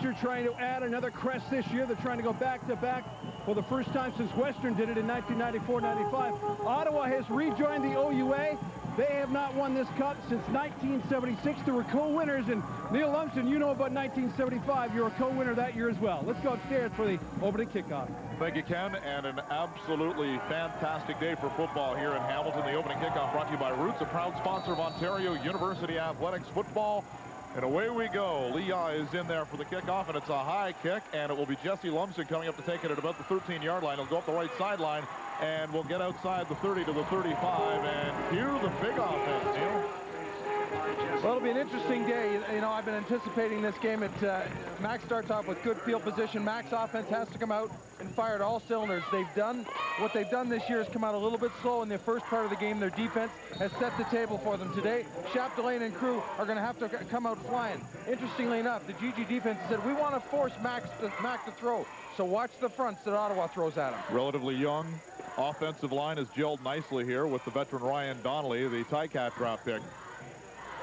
Webster trying to add another crest this year. They're trying to go back-to-back for the first time since Western did it in 1994-95. Ottawa has rejoined the OUA. They have not won this cup since 1976. They were co-winners, and Neil Lumsden, you know about 1975. You're a co-winner that year as well. Let's go upstairs for the opening kickoff. Thank you, Ken, and an absolutely fantastic day for football here in Hamilton. The opening kickoff brought to you by Roots, a proud sponsor of Ontario University Athletics football. And away we go. Leah is in there for the kickoff, and it's a high kick, and it will be Jesse Lumsden coming up to take it at about the 13-yard line. He'll go up the right sideline, and we'll get outside the 30 to the 35, and cue the big offense, Neil. Well, it'll be an interesting day. You know, I've been anticipating this game. Mac starts off with good field position. Mac's offense has to come out and fire at all cylinders. What they've done this year is come out a little bit slow in the first part of the game. Their defense has set the table for them today. Chapdelaine and crew are going to have to come out flying. Interestingly enough, the GG defense said, we want to force Mac to throw. So watch the fronts that Ottawa throws at him. Relatively young offensive line is gelled nicely here with the veteran Ryan Donnelly, the Ticat draft pick,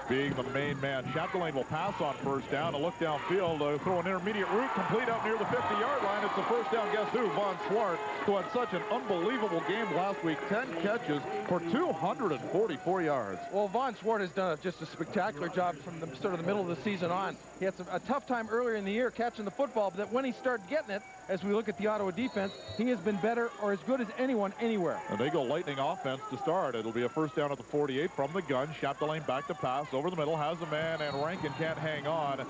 being the main man. Chapdelaine will pass on first down and look downfield, throw an intermediate route, complete out near the 50-yard line. It's the first down. Guess who? Von Swart, who had such an unbelievable game last week. 10 catches for 244 yards. Well, Von Swart has done just a spectacular job from the sort of the middle of the season on. He had a tough time earlier in the year catching the football, but when he started getting it, as we look at the Ottawa defense, he has been better or as good as anyone anywhere. And they go lightning offense to start. It'll be a first down at the 48 from the gun. Chapdelaine back to pass over the middle, has a man, and Rankin can't hang on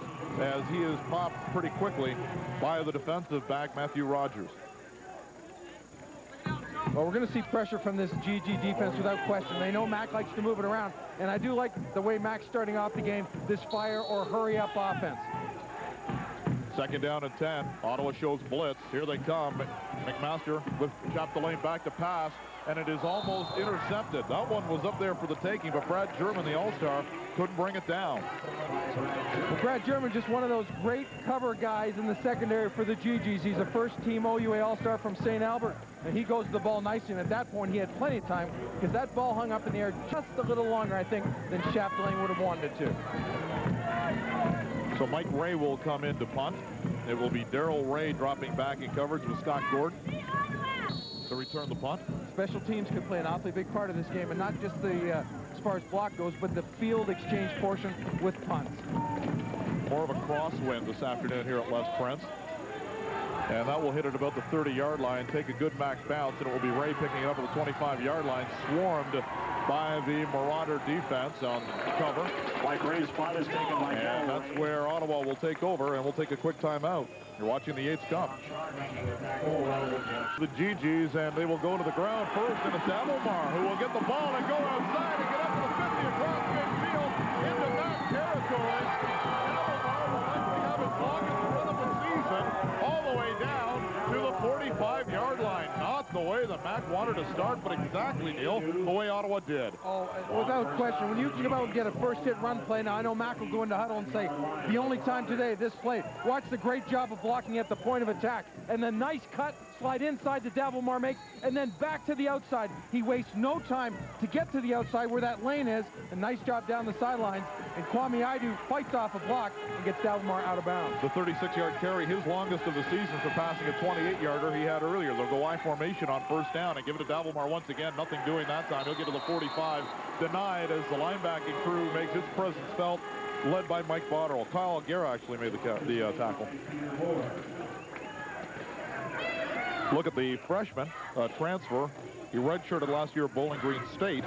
as he is popped pretty quickly by the defensive back, Matthew Rogers. Well, we're going to see pressure from this GG defense without question. They know Mac likes to move it around, and I do like the way Mac's starting off the game, this fire or hurry up offense. Second down and 10. Ottawa shows blitz. Here they come. McMaster with Chapdelaine back to pass, and it is almost intercepted. That one was up there for the taking, but Brad German, the All-Star, couldn't bring it down. Well, Brad German, just one of those great cover guys in the secondary for the GGs. He's a first-team OUA All-Star from St. Albert, and he goes to the ball nicely, and at that point, he had plenty of time because that ball hung up in the air just a little longer, I think, than Chapdelaine would have wanted it to. So Mike Ray will come in to punt. It will be Darrell Ray dropping back in coverage with Scott Gordon to return the punt. Special teams can play an awfully big part of this game, and not just the as far as block goes, but the field exchange portion with punts. More of a crosswind this afternoon here at Les Prince. And that will hit at about the 30-yard line, take a good max bounce, and it will be Ray picking it up at the 25-yard line, swarmed by the Marauder defense on cover. Mike Ray's spot is taken by and that's where Ottawa will take over, and we'll take a quick timeout. You're watching the Yates Cup. The GGs, and they will go to the ground first, and it's Abelmar who will get the ball and go outside and get up to the 50 across midfield into back territory. Abelmar will likely have his longest run of the season all the way down to the 45-yard line. Not the way that Mac wanted to start, but exactly, Neil, the way Ottawa did. Oh, without question. When you come out and get a first-hit run play, now I know Mac will go into huddle and say, the only time today, this play. Watch the great job of blocking at the point of attack. And then nice cut, slide inside that Abelmar makes, and then back to the outside. He wastes no time to get to the outside where that lane is. A nice job down the sidelines. And Kwame Aidu fights off a block and gets Abelmar out of bounds. The 36-yard carry, his longest of the season, surpassing a 28-yarder he had earlier. They'll go I formation on first down and give it to Abelmar once again. Nothing doing that time. He'll get to the 45. Denied as the linebacking crew makes its presence felt, led by Mike Botterill. Kyle Aguirre actually made the tackle. Look at the freshman transfer. He redshirted last year at Bowling Green State.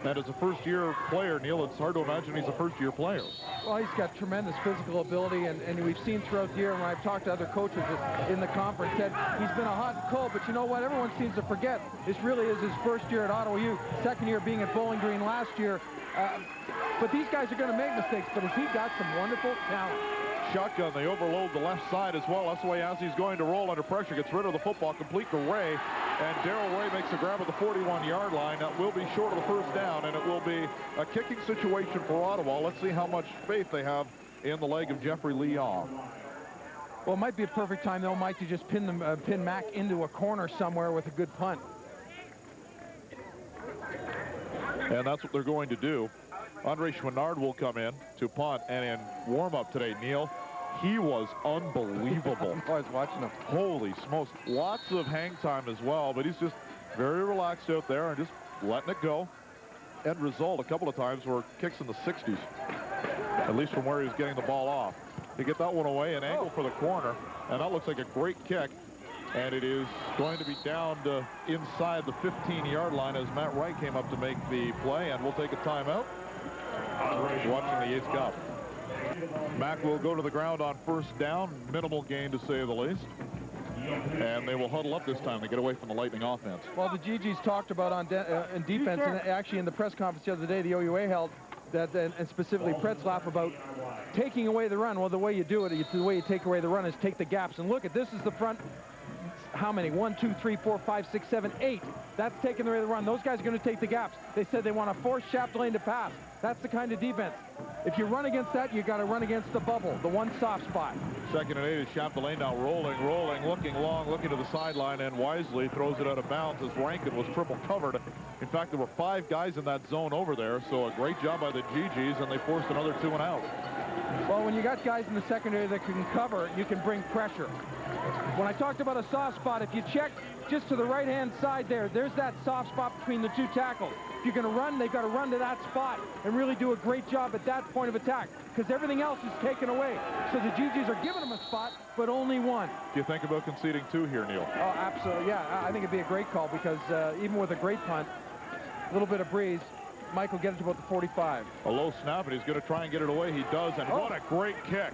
And as a first-year player, Neil, it's hard to imagine he's a first-year player. Well, he's got tremendous physical ability, and we've seen throughout the year, when I've talked to other coaches in the conference, that he's been a hot and cold, but you know what? Everyone seems to forget this really is his first year at Ottawa U, second year being at Bowling Green last year. But these guys are going to make mistakes, but has he got some wonderful talent? Shotgun, they overload the left side as well. That's the way Assie's going to roll under pressure. Gets rid of the football, complete to Ray. And Darrell Ray makes a grab at the 41-yard line. That will be short of the first down, and it will be a kicking situation for Ottawa. Let's see how much faith they have in the leg of Jeffrey Leon. Well, it might be a perfect time, though, Mike, to just pin Mac into a corner somewhere with a good punt. And that's what they're going to do. Andre Schwinnard will come in to punt, and in warm-up today, Neil, He was unbelievable. I was watching him. Holy smokes. Lots of hang time as well, but he's just very relaxed out there and just letting it go. End result a couple of times were kicks in the 60s, at least from where he was getting the ball off. To get that one away, an angle for the corner, and that looks like a great kick. And it is going to be down to inside the 15-yard line as Matt Wright came up to make the play, and we'll take a timeout. Watching the Yates Cup. Mack will go to the ground on first down, minimal gain to say the least. And they will huddle up this time to get away from the Lightning offense. Well, the GGs talked about in defense, and actually in the press conference the other day, the OUA held that, and specifically Pretzlaff, about taking away the run. Well, the way you do it, the way you take away the run is take the gaps. And look at this is the front. How many? 1, 2, 3, 4, 5, 6, 7, 8. That's taking away the run. Those guys are going to take the gaps. They said they want to force Chapdelaine to pass. That's the kind of defense. If you run against that, you got to run against the bubble, the one soft spot. 2nd and 8 is Chapdelaine now rolling, looking long, looking to the sideline, and wisely throws it out of bounds as Rankin was triple covered. In fact, there were 5 guys in that zone over there, so a great job by the GGs, and they forced another 2 and out. Well, when you got guys in the secondary that can cover, you can bring pressure. When I talked about a soft spot, if you check just to the right-hand side there's that soft spot between the 2 tackles. If you're going to run, they've got to run to that spot and really do a great job at that point of attack, because everything else is taken away. So the GGs are giving them a spot, but only one. Do you think about conceding 2 here, Neil? Oh, absolutely. Yeah, I think it'd be a great call, because even with a great punt, a little bit of breeze, Mike will get it to about the 45. A low snap, and he's going to try and get it away. He does, and what a great kick.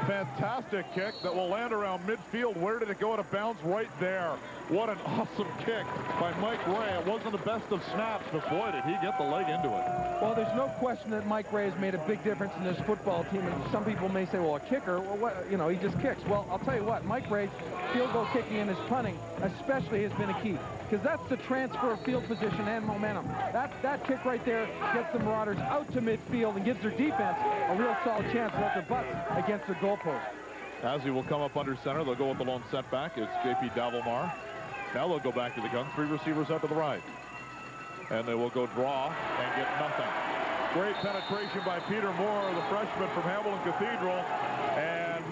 Fantastic kick that will land around midfield. Where did it go? Out of bounds? Right there. What an awesome kick by Mike Ray. It wasn't the best of snaps, but boy, did he get the leg into it. Well, there's no question that Mike Ray has made a big difference in this football team. And some people may say, well, a kicker, well, what, you know, he just kicks. Well, I'll tell you what, Mike Ray's field goal kicking and his punting especially has been a key, because that's the transfer of field position and momentum. That kick right there gets the Marauders out to midfield and gives their defense a real solid chance to let their butts against their goalpost. As he will come up under center, they'll go with the lone setback. It's J.P. Davelmar. Now they'll go back to the gun. 3 receivers out to the right. And they will go draw and get nothing. Great penetration by Peter Moore, the freshman from Hamilton Cathedral. And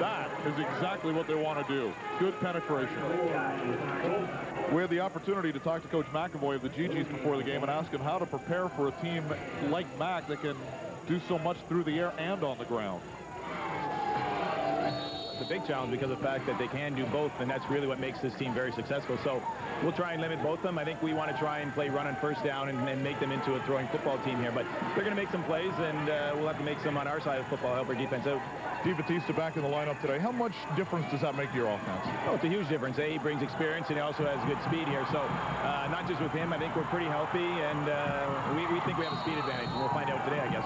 that is exactly what they want to do. Good penetration. We had the opportunity to talk to Coach McAvoy of the GGs before the game and ask him how to prepare for a team like Mac that can do so much through the air and on the ground. A big challenge because of the fact that they can do both, and that's really what makes this team very successful. So we'll try and limit both of them. I think we want to try and play run on first down and make them into a throwing football team here, but they're going to make some plays, and we'll have to make some on our side of football, help our defense out. Steve Batista back in the lineup today. How much difference does that make to your offense? Oh, it's a huge difference. He brings experience, and he also has good speed here. So not just with him, I think we're pretty healthy, and we think we have a speed advantage, and we'll find out today, I guess.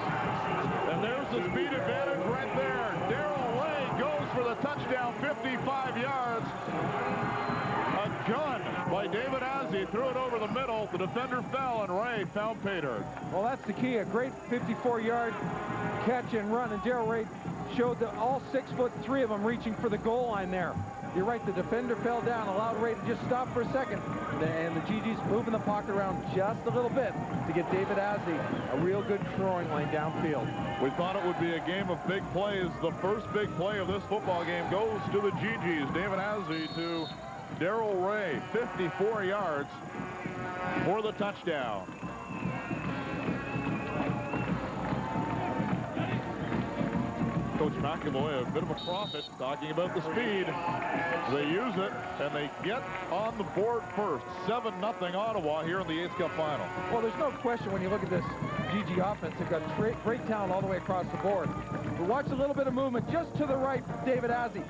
And there's the speed advantage right there. Darrell Ray goes for the touchdown, 55 yards. A gun by David Azzi, threw it over the middle. The defender fell, and Ray found Pater. Well, that's the key. A great 54-yard catch and run, and Darrell Ray showed that all 6'3" of them reaching for the goal line there. You're right, the defender fell down, allowed Ray to just stop for a second, and the GG's moving the pocket around just a little bit to get David Azzi a real good throwing lane downfield. We thought it would be a game of big plays. The first big play of this football game goes to the GGs. David Azzi to Darrell Ray, 54 yards for the touchdown. Coach McAvoy, a bit of a prophet, talking about the speed. They use it, and they get on the board first. 7-0 Ottawa here in the Yates Cup final. Well, there's no question when you look at this GG offense, they've got great talent all the way across the board. But watch a little bit of movement just to the right. David Azzi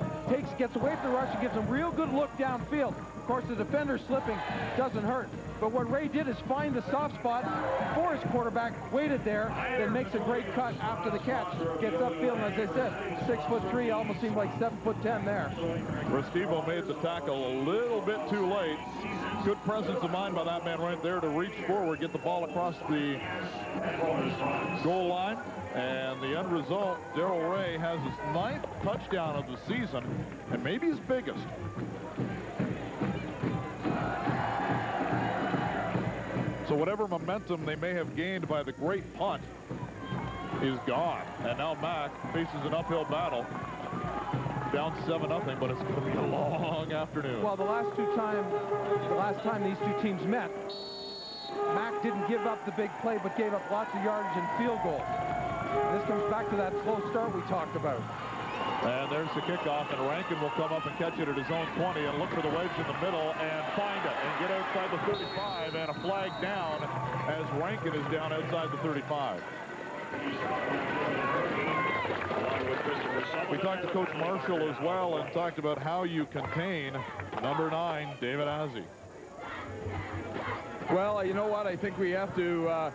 gets away from the rush and gives him a real good look downfield. Of course, the defender slipping doesn't hurt. But what Ray did is find the soft spot before his quarterback waited there, then makes a great cut after the catch. Gets upfield, and as I said, 6'3", almost seemed like 7'10" there. Restivo made the tackle a little bit too late. Good presence of mind by that man right there to reach forward, get the ball across the goal line. And the end result, Darrell Ray has his 9th touchdown of the season, and maybe his biggest. So whatever momentum they may have gained by the great punt, is gone. And now Mac faces an uphill battle. Down 7-0, but it's going to be a long afternoon. Well, the last time these two teams met, Mac didn't give up the big play, but gave up lots of yardage and field goals. And this comes back to that slow start we talked about. And there's the kickoff, and Rankin will come up and catch it at his own 20 and look for the wedge in the middle and find it and get outside the 35, and a flag down as Rankin is down outside the 35. We talked to Coach Marshall as well and talked about how you contain number 9, David Azzi. Well, you know what? I think we have to,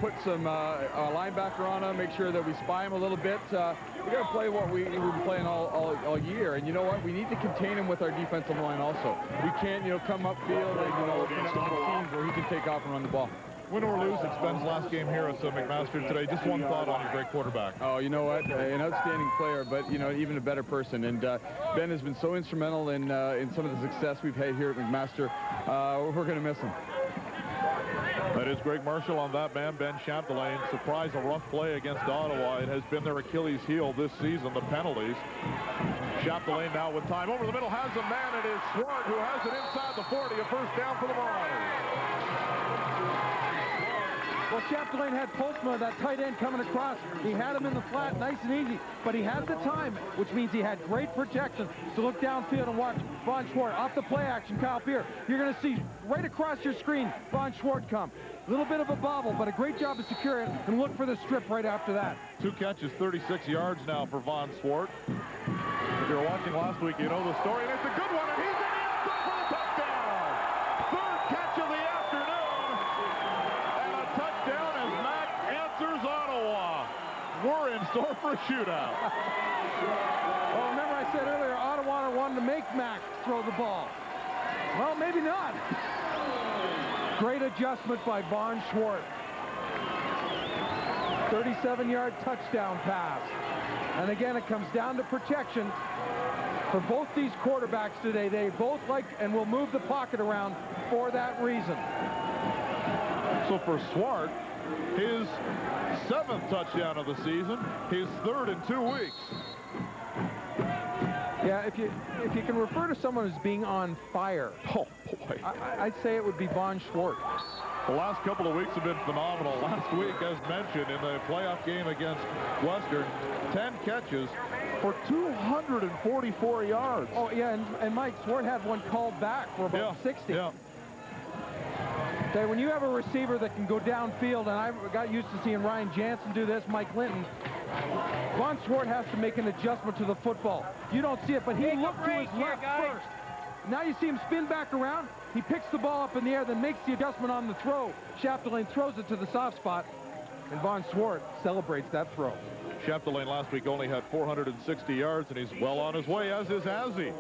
put some linebacker on him, make sure that we spy him a little bit. We got to play what we've been playing all year, and you know what? We need to contain him with our defensive line also. We can't, come upfield and teams where he can take off and run the ball. Win or lose, it's Ben's last game here at McMaster today. Just one thought on your great quarterback. Oh, you know what? An outstanding player, but, even a better person. And Ben has been so instrumental in some of the success we've had here at McMaster. We're going to miss him. That is Greg Marshall on that man. Ben Chapdelaine surprised a rough play against Ottawa. It has been their Achilles heel this season, the penalties. Chapdelaine now with time. Over the middle has a man. It is Swart who has it inside the 40. A first down for the Marauders. Well, Chapdelaine had Postma, that tight end, coming across. He had him in the flat, nice and easy, but he had the time, which means he had great protection to look downfield and watch Von Schwartz. Off the play action, Kyle Peer. You're going to see right across your screen Von Schwartz come. A little bit of a bobble, but a great job to secure it, and look for the strip right after that. 2 catches, 36 yards now for Von Schwartz. If you're watching last week, you know the story, and it's a good one, and he's in the end zone for the touchdown. Third catch of the afternoon, and a touchdown as Mac answers Ottawa. We're in store for a shootout. Well, remember I said earlier, Ottawa wanted to make Mac throw the ball. Well, maybe not. Great adjustment by Von Schwartz. 37-yard touchdown pass. And again, it comes down to protection. For both these quarterbacks today, they both like and will move the pocket around for that reason. So for Swart, his 7th touchdown of the season, his 3rd in 2 weeks. Yeah, if you can refer to someone as being on fire, Oh, boy. I'd say it would be Von Schwartz. The last couple of weeks have been phenomenal. Last week, as mentioned, in the playoff game against Western, 10 catches for 244 yards. Oh, yeah, and Mike, Swart had one called back for about 60. Yeah. Okay, when you have a receiver that can go downfield, and I got used to seeing Ryan Jansen do this, Mike Linton, Von Schwartz has to make an adjustment to the football. You don't see it, but he looked to his left first. Now you see him spin back around. He picks the ball up in the air, then makes the adjustment on the throw. Chapdelaine throws it to the soft spot, and Von Schwartz celebrates that throw. Chapdelaine last week only had 460 yards, and he's well on his way, as is Azzi.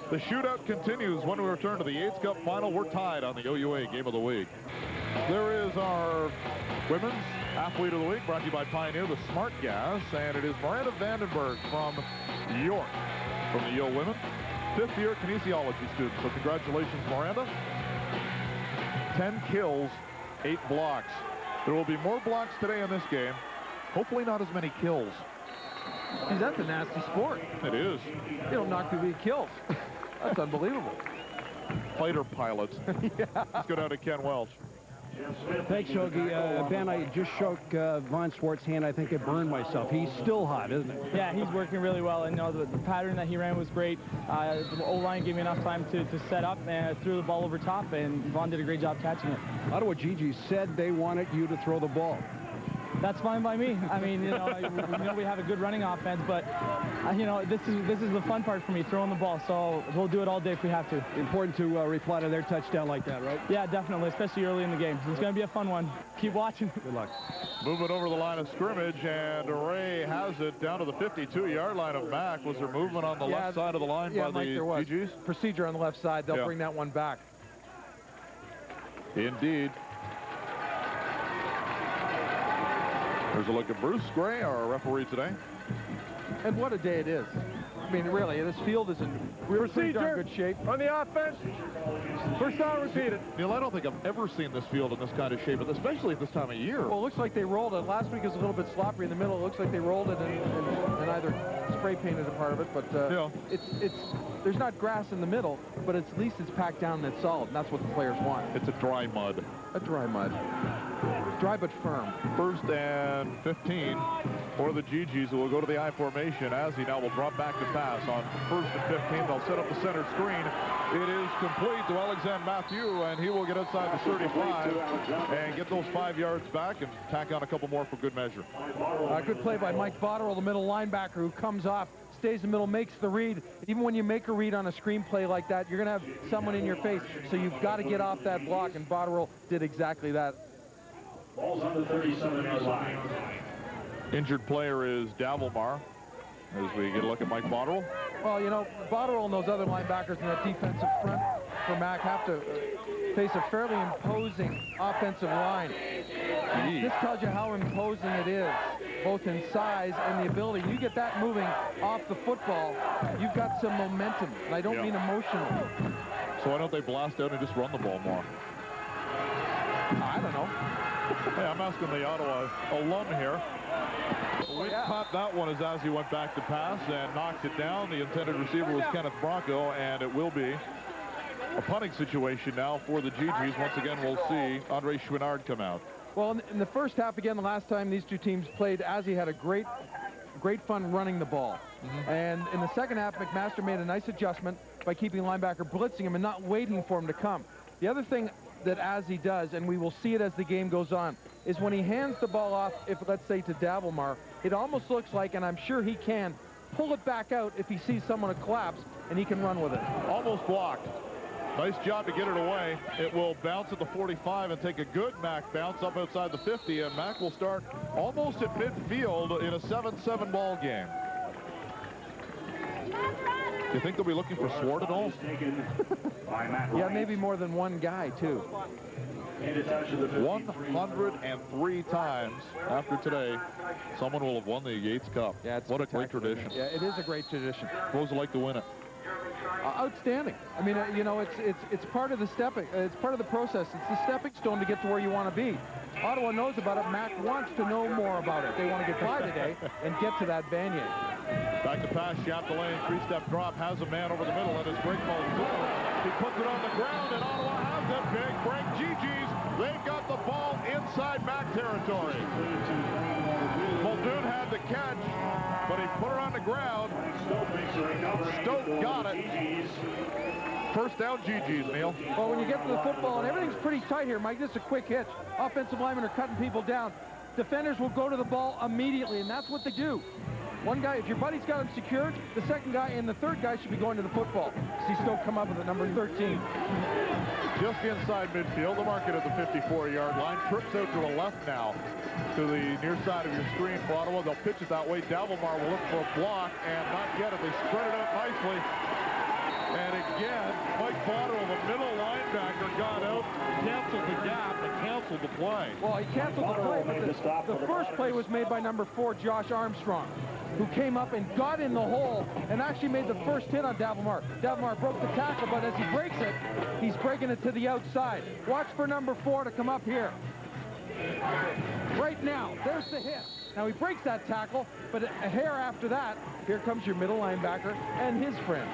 The shootout continues when we return to the Yates Cup final. We're tied on the OUA Game of the Week. There is our Women's Athlete of the Week, brought to you by Pioneer, the Smart Gas, and it is Miranda Vandenberg from York, from the Yo Women. 5th-year kinesiology student, so congratulations, Miranda. 10 kills, 8 blocks. There will be more blocks today in this game. Hopefully not as many kills. Geez, that's a nasty sport. It is. You don't knock 2 kills. That's unbelievable. Fighter pilots. Yeah. Let's go down to Ken Welch. Thanks, Yogi. Ben, I just shook Von Schwartz's hand. I think I burned myself. He's still hot, isn't he? Yeah, he's working really well. And the pattern that he ran was great. The O-line gave me enough time to set up, and threw the ball over top, and Von did a great job catching it. Ottawa Gigi said they wanted you to throw the ball. That's fine by me. I mean, we have a good running offense, but this is the fun part for me, throwing the ball. So we'll do it all day if we have to. Important to reply to their touchdown like that, right? Yeah, definitely, especially early in the game. It's going to be a fun one. Keep watching. Good luck. Moving over the line of scrimmage, and Ray has it down to the 52-yard line of Mac. Was there movement on the left side of the line by Mike, the there was. GGs? Procedure on the left side. They'll bring that one back. Indeed. There's a look at Bruce Gray, our referee today. And what a day it is. I mean, really, this field is in pretty darn good shape. On the offense, first down repeated. Neil, I don't think I've ever seen this field in this kind of shape, especially at this time of year. Well, it looks like they rolled it. Last week was a little bit sloppy in the middle. It looks like they rolled it and either spray painted a part of it, but there's not grass in the middle, but at least it's packed down and it's solid, and that's what the players want. It's a dry mud. A dry mud. Dry but firm. 1st and 15 for the GGs, who will go to the I formation. As he now will drop back to pass on 1st and 15. They'll set up the center screen. It is complete to Alexander Mathieu, and he will get inside the 35 and get those 5 yards back and tack on a couple more for good measure. Good play by Mike Botterill, the middle linebacker, who comes off, stays in the middle, makes the read. Even when you make a read on a screenplay like that, you're going to have someone in your face, so you've got to get off that block, and Botterill did exactly that. Ball's on the 37-yard line. Injured player is Davelmar, as we get a look at Mike Botterill. Well, you know, Botterill and those other linebackers in that defensive front for Mac have to face a fairly imposing offensive line. This tells you how imposing it is, both in size and the ability. You get that moving off the football, you've got some momentum, and I don't mean emotional. So why don't they blast out and just run the ball more? I don't know. Hey, I'm asking the Ottawa alum here. We caught that one as he went back to pass and knocked it down. The intended receiver was Kenneth Bronco, and it will be a punting situation now for the GGs. Once again, we'll see Andre Chouinard come out. Well, in the first half, again, the last time these two teams played, Azzi had a great fun running the ball. And in the second half, McMaster made a nice adjustment by keeping linebacker blitzing him and not waiting for him to come. The other thing that Azzi does, and we will see it as the game goes on, is when he hands the ball off, if let's say to Davelmar, it almost looks like, and I'm sure he can, pull it back out if he sees someone collapse, and he can run with it. Almost blocked. Nice job to get it away. It will bounce at the 45 and take a good Mac bounce up outside the 50, and Mac will start almost at midfield in a 7-7 ball game. Do you think they'll be looking for Swart at all? Yeah, maybe more than one guy, too. 103 times after today, someone will have won the Yates Cup. Yeah, it's what a great tradition. Yeah, it is a great tradition. What was it like to win it? Outstanding. I mean, you know, it's part of the it's part of the process. It's the stepping stone to get to where you want to be. Ottawa knows about it. Mac wants to know more about it. They want to get by today and get to that Vanier. Back to pass, Chapdelaine, 3-step drop, has a man over the middle, and his break ball is good. He puts it on the ground, and Ottawa has it. Big break, GG's. They've got the ball inside Mac territory. Muldoon had the catch, but he put it on the ground. Stoke got it. First down, GG's, Neil. Well, when you get to the football, and everything's pretty tight here, Mike, this is a quick hitch. Offensive linemen are cutting people down. Defenders will go to the ball immediately, and that's what they do. One guy, if your buddy's got him secured, the second guy and the third guy should be going to the football. See Stoke come up with the number 13. Just inside midfield, the market at the 54-yard line. Trips out to the left now to the near side of your screen for Ottawa. They'll pitch it that way. Davelmar will look for a block and not get it. They spread it out nicely. And again, Mike Botterill, the middle linebacker, got out, canceled the gap, and canceled the play. Well, he canceled the play, but the first play was made by number 4, Josh Armstrong, who came up and got in the hole and actually made the first hit on Davelmar. Davelmar broke the tackle, but as he breaks it, he's breaking it to the outside. Watch for number 4 to come up here. Right now, there's the hit. Now he breaks that tackle, but a hair after that, here comes your middle linebacker and his friend.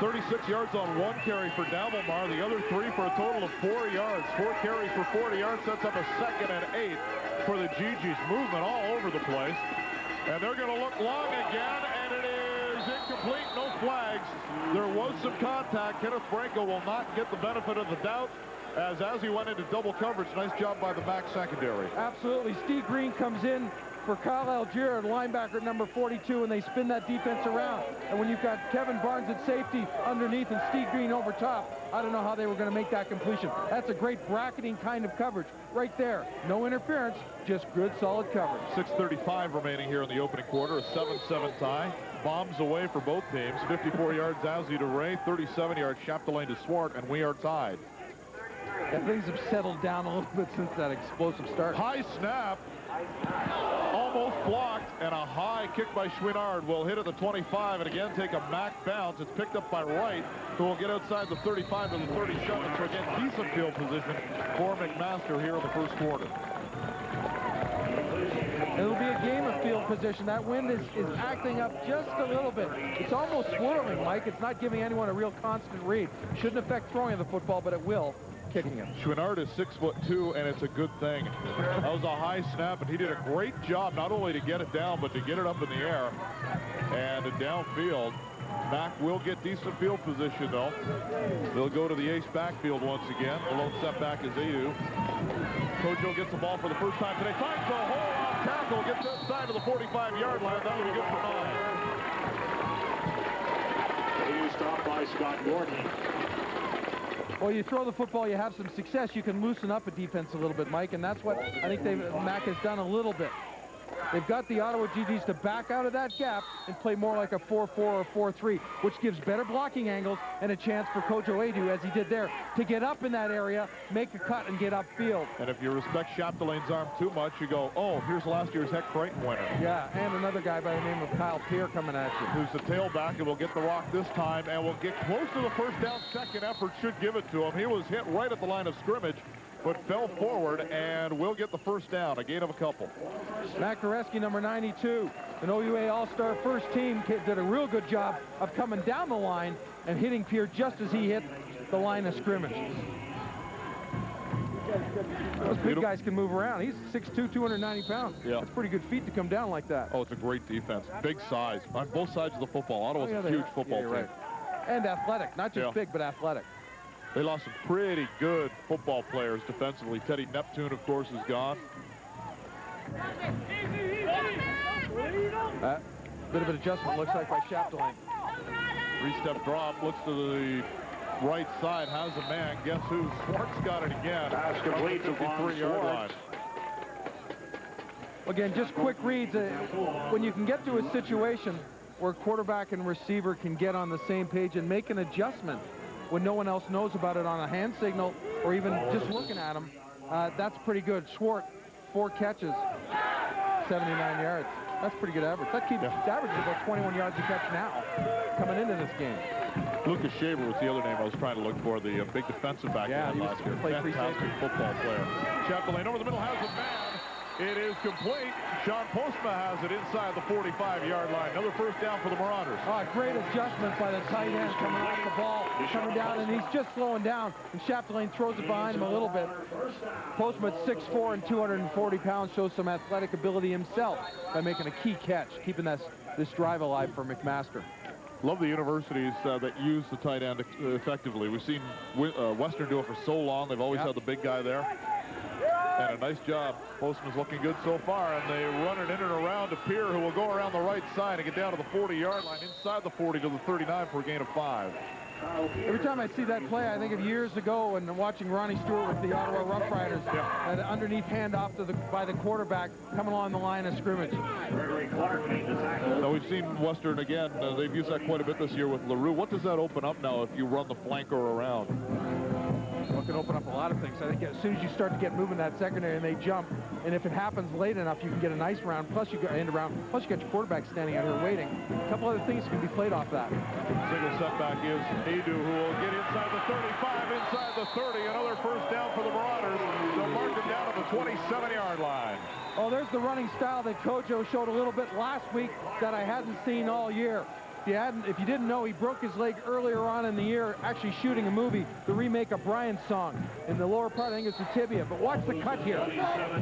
36 yards on one carry for Davelmar, the other 3 for a total of 4 yards. 4 carries for 40 yards, sets up a 2nd and 8 for the GG's. Movement all over the place. And they're going to look long again, and it is incomplete, no flags. There was some contact. Kenneth Branco will not get the benefit of the doubt as he went into double coverage. Nice job by the back secondary. Absolutely. Steve Green comes in for Kyle Algier, linebacker at number 42, and they spin that defense around. And when you've got Kevin Barnes at safety underneath and Steve Green over top, I don't know how they were going to make that completion. That's a great bracketing kind of coverage right there. No interference, just good, solid coverage. 6:35 remaining here in the opening quarter, a 7-7 tie. Bombs away for both teams. 54 yards Azzi to Ray, 37 yards Chapdelaine to Swart, and we are tied. And things have settled down a little bit since that explosive start. High snap. Almost blocked, and a high high kick by Chouinard will hit at the 25 and again take a Mac bounce. It's picked up by Wright, who will get outside the 35 to the 37. So again, decent field position for McMaster here in the first quarter. It'll be a game of field position. That wind is acting up just a little bit. It's almost swirling, Mike. It's not giving anyone a real constant read. Shouldn't affect throwing the football, but it will kicking it. Chouinard is 6'2", and it's a good thing. That was a high snap, and he did a great job not only to get it down, but to get it up in the air and downfield. Mac will get decent field position, though. They'll go to the ace backfield once again. The lone setback is Adu. Kojo gets the ball for the first time today. Finds the hole off tackle. Gets inside of the 45-yard line. That would be good for 9. He stopped by Scott Gordon. Well, you throw the football, you have some success. You can loosen up a defense a little bit, Mike, and that's what I think Mac has done a little bit. They've got the Ottawa GGs to back out of that gap and play more like a 4-4 or 4-3, which gives better blocking angles and a chance for Kojo Adu, as he did there, to get up in that area, make a cut, and get upfield. And if you respect Chapdelain's arm too much, you go, oh, here's last year's Heck Creighton winner. Yeah, and another guy by the name of Kyle Peer coming at you. Who's the tailback and will get the rock this time and will get close to the first down. Second effort should give it to him. He was hit right at the line of scrimmage, but fell forward and will get the first down, a gain of a couple. Matt Goreski, number 92, an OUA All-Star first team, did a real good job of coming down the line and hitting Pierre just as he hit the line of scrimmage. Those big guys can move around. He's 6'2", 290 pounds. Yeah. That's pretty good feet to come down like that. Oh, it's a great defense. Big size on both sides of the football. Ottawa's a huge football team. Right. And athletic, not just big, but athletic. They lost some pretty good football players defensively. Teddy Neptune, of course, is gone. Bit of an adjustment, looks like, by Chapdelaine. Three-step drop, looks to the right side, has a man. Guess who? Swartz got it again. Pass complete to 53-yard line. Again, just quick reads. When you can get to a situation where quarterback and receiver can get on the same page and make an adjustment when no one else knows about it on a hand signal or even just looking at him, that's pretty good. Swart, 4 catches, 79 yards. That's pretty good average. That keeps averaging about 21 yards a catch now coming into this game. Lucas Shaver was the other name I was trying to look for, the big defensive back last year. Fantastic football player. Chapdelaine over the middle has a man. It is complete. Sean Postma has it inside the 45-yard line. Another first down for the Marauders. Oh, great adjustment by the tight end coming off the ball, coming down, and he's just slowing down, and Chapdelaine throws it behind him a little bit. Postma at 6'4" and 240 pounds shows some athletic ability himself by making a key catch, keeping this drive alive for McMaster. Love the universities that use the tight end effectively. We've seen Western do it for so long. They've always had the big guy there. And a nice job. Postman's looking good so far, and they run it in and around to Pierre, who will go around the right side and get down to the 40-yard line, inside the 40 to the 39 for a gain of 5. Every time I see that play, I think of years ago and watching Ronnie Stewart with the Ottawa Rough Riders. An underneath handoff by the quarterback coming along the line of scrimmage. Now we've seen Western again. They've used that quite a bit this year with LaRue. What does that open up now if you run the flanker around? Well, it can open up a lot of things. I think as soon as you start to get moving that secondary and they jump, and if it happens late enough, you can get a nice round. Plus you got end around. Plus you got your quarterback standing out here waiting. A couple other things can be played off that. Single setback is Adu, who will get inside the 35, inside the 30. Another first down for the Marauders. They'll mark them down at the 27-yard line. Oh, there's the running style that Kojo showed a little bit last week that I hadn't seen all year. If you didn't know, he broke his leg earlier on in the year actually shooting a movie, the remake of Brian's song. In the lower part, I think it's the tibia. But watch the cut here.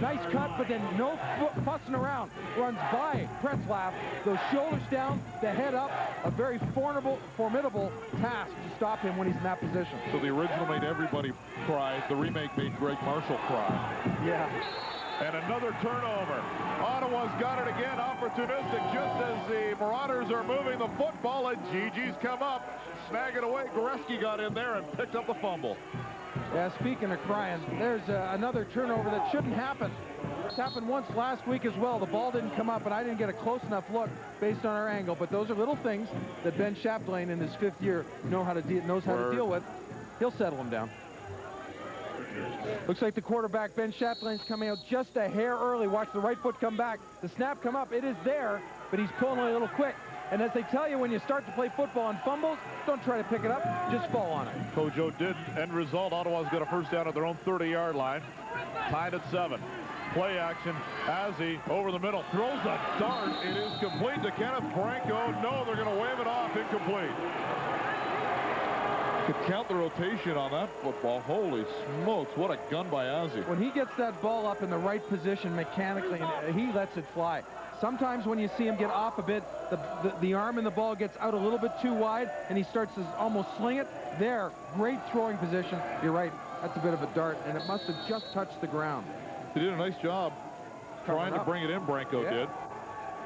Nice cut, but then no fussing around. Runs by Pretzlaff, those shoulders down, the head up. A very formidable task to stop him when he's in that position. So the original made everybody cry. The remake made Greg Marshall cry. Yeah. And another turnover. Ottawa's got it again, opportunistic, just as the Marauders are moving the football, and GG's come up, snag it away. Goreski got in there and picked up the fumble. Yeah, speaking of crying, there's another turnover that shouldn't happen. It's happened once last week as well. The ball didn't come up, and I didn't get a close enough look based on our angle. But those are little things that Ben Chapdelaine in his 5th year knows how to deal with. He'll settle them down. Looks like the quarterback, Ben Chapdelaine's coming out just a hair early. Watch the right foot come back. The snap come up. It is there. but he's pulling away a little quick. And as they tell you, when you start to play football on fumbles, don't try to pick it up, just fall on it. Kojo did. End result, Ottawa's got a first down at their own 30-yard line. Tied at 7. Play action. Azzi over the middle. Throws a dart. It is complete to Kenneth Branco. No, they're going to wave it off. Incomplete. Could count the rotation on that football. Holy smokes, what a gun by Azzi. When he gets that ball up in the right position mechanically, and he lets it fly. Sometimes when you see him get off a bit, the arm and the ball gets out a little bit too wide, and he starts to almost sling it. There, great throwing position. You're right, that's a bit of a dart, and it must have just touched the ground. He did a nice job trying to bring it in, Branco did.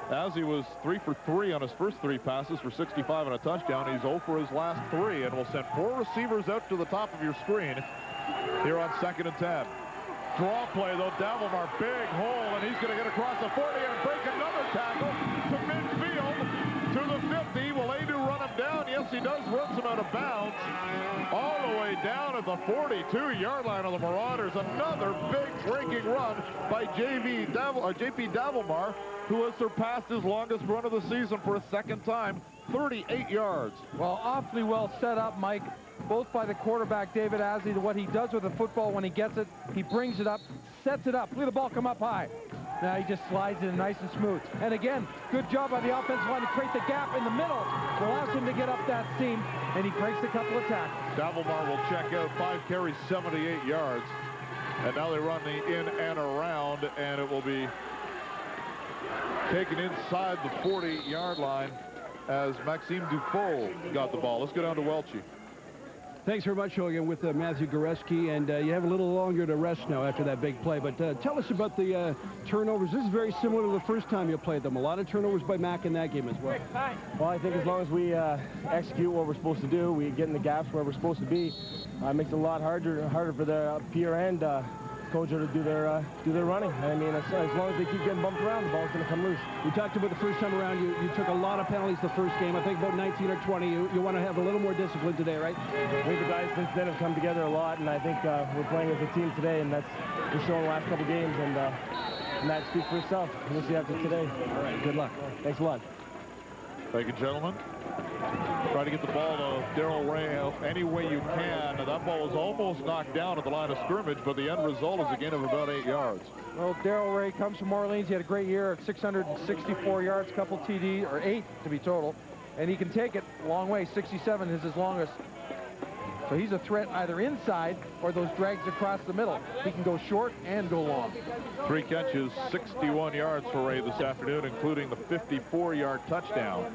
Azzi was 3 for 3 on his first 3 passes for 65 and a touchdown. He's 0 for his last 3, and will send 4 receivers out to the top of your screen here on 2nd and 10. Draw play, though. Davelmar, big hole, and he's going to get across the 40 and break another tackle to midfield to the 50. Will Adu run him down? Yes, he does. Runs him out of bounds all the way down at the 42-yard line of the Marauders. Another big breaking run by JP Davelmar, who has surpassed his longest run of the season for a second time, 38 yards. Well, awfully well set up, Mike, both by the quarterback, David Azzi, to what he does with the football when he gets it. He brings it up, sets it up. Look at the ball come up high. Now he just slides it in nice and smooth. And again, good job by the offensive line to create the gap in the middle. It allows him to get up that seam, and he breaks a couple of tackles. Davelmar will check out. 5 carries, 78 yards. And now they run the in and around, and it will be taken inside the 40-yard line as Maxime Dufault got the ball. Let's go down to Welchie. Thanks very much, Hogan, with Matthew Goreski, and you have a little longer to rest now after that big play. But tell us about the turnovers. This is very similar to the first time you played them. A lot of turnovers by Mac in that game as well. Well, I think as long as we execute what we're supposed to do, we get in the gaps where we're supposed to be, it makes it a lot harder for the Pierre and Kojo to do their running. I mean, as long as they keep getting bumped around, the ball's going to come loose. You talked about the first time around. You took a lot of penalties the first game. I think about 19 or 20. You want to have a little more discipline today, right? I think the guys since then have come together a lot, and I think we're playing as a team today, and that's we're showing the last couple games, and that speaks for itself. We'll see after today. All right, good luck. Thanks a lot. Thank you, gentlemen. Try to get the ball to Darrell Ray any way you can. That ball was almost knocked down at the line of scrimmage, but the end result is a gain of about 8 yards. Well, Darrell Ray comes from Orleans. He had a great year at 664 yards, couple TD, or 8 to be total. And he can take it a long way. 67 is his longest. So he's a threat either inside or those drags across the middle. He can go short and go long. 3 catches, 61 yards for Ray this afternoon, including the 54-yard touchdown.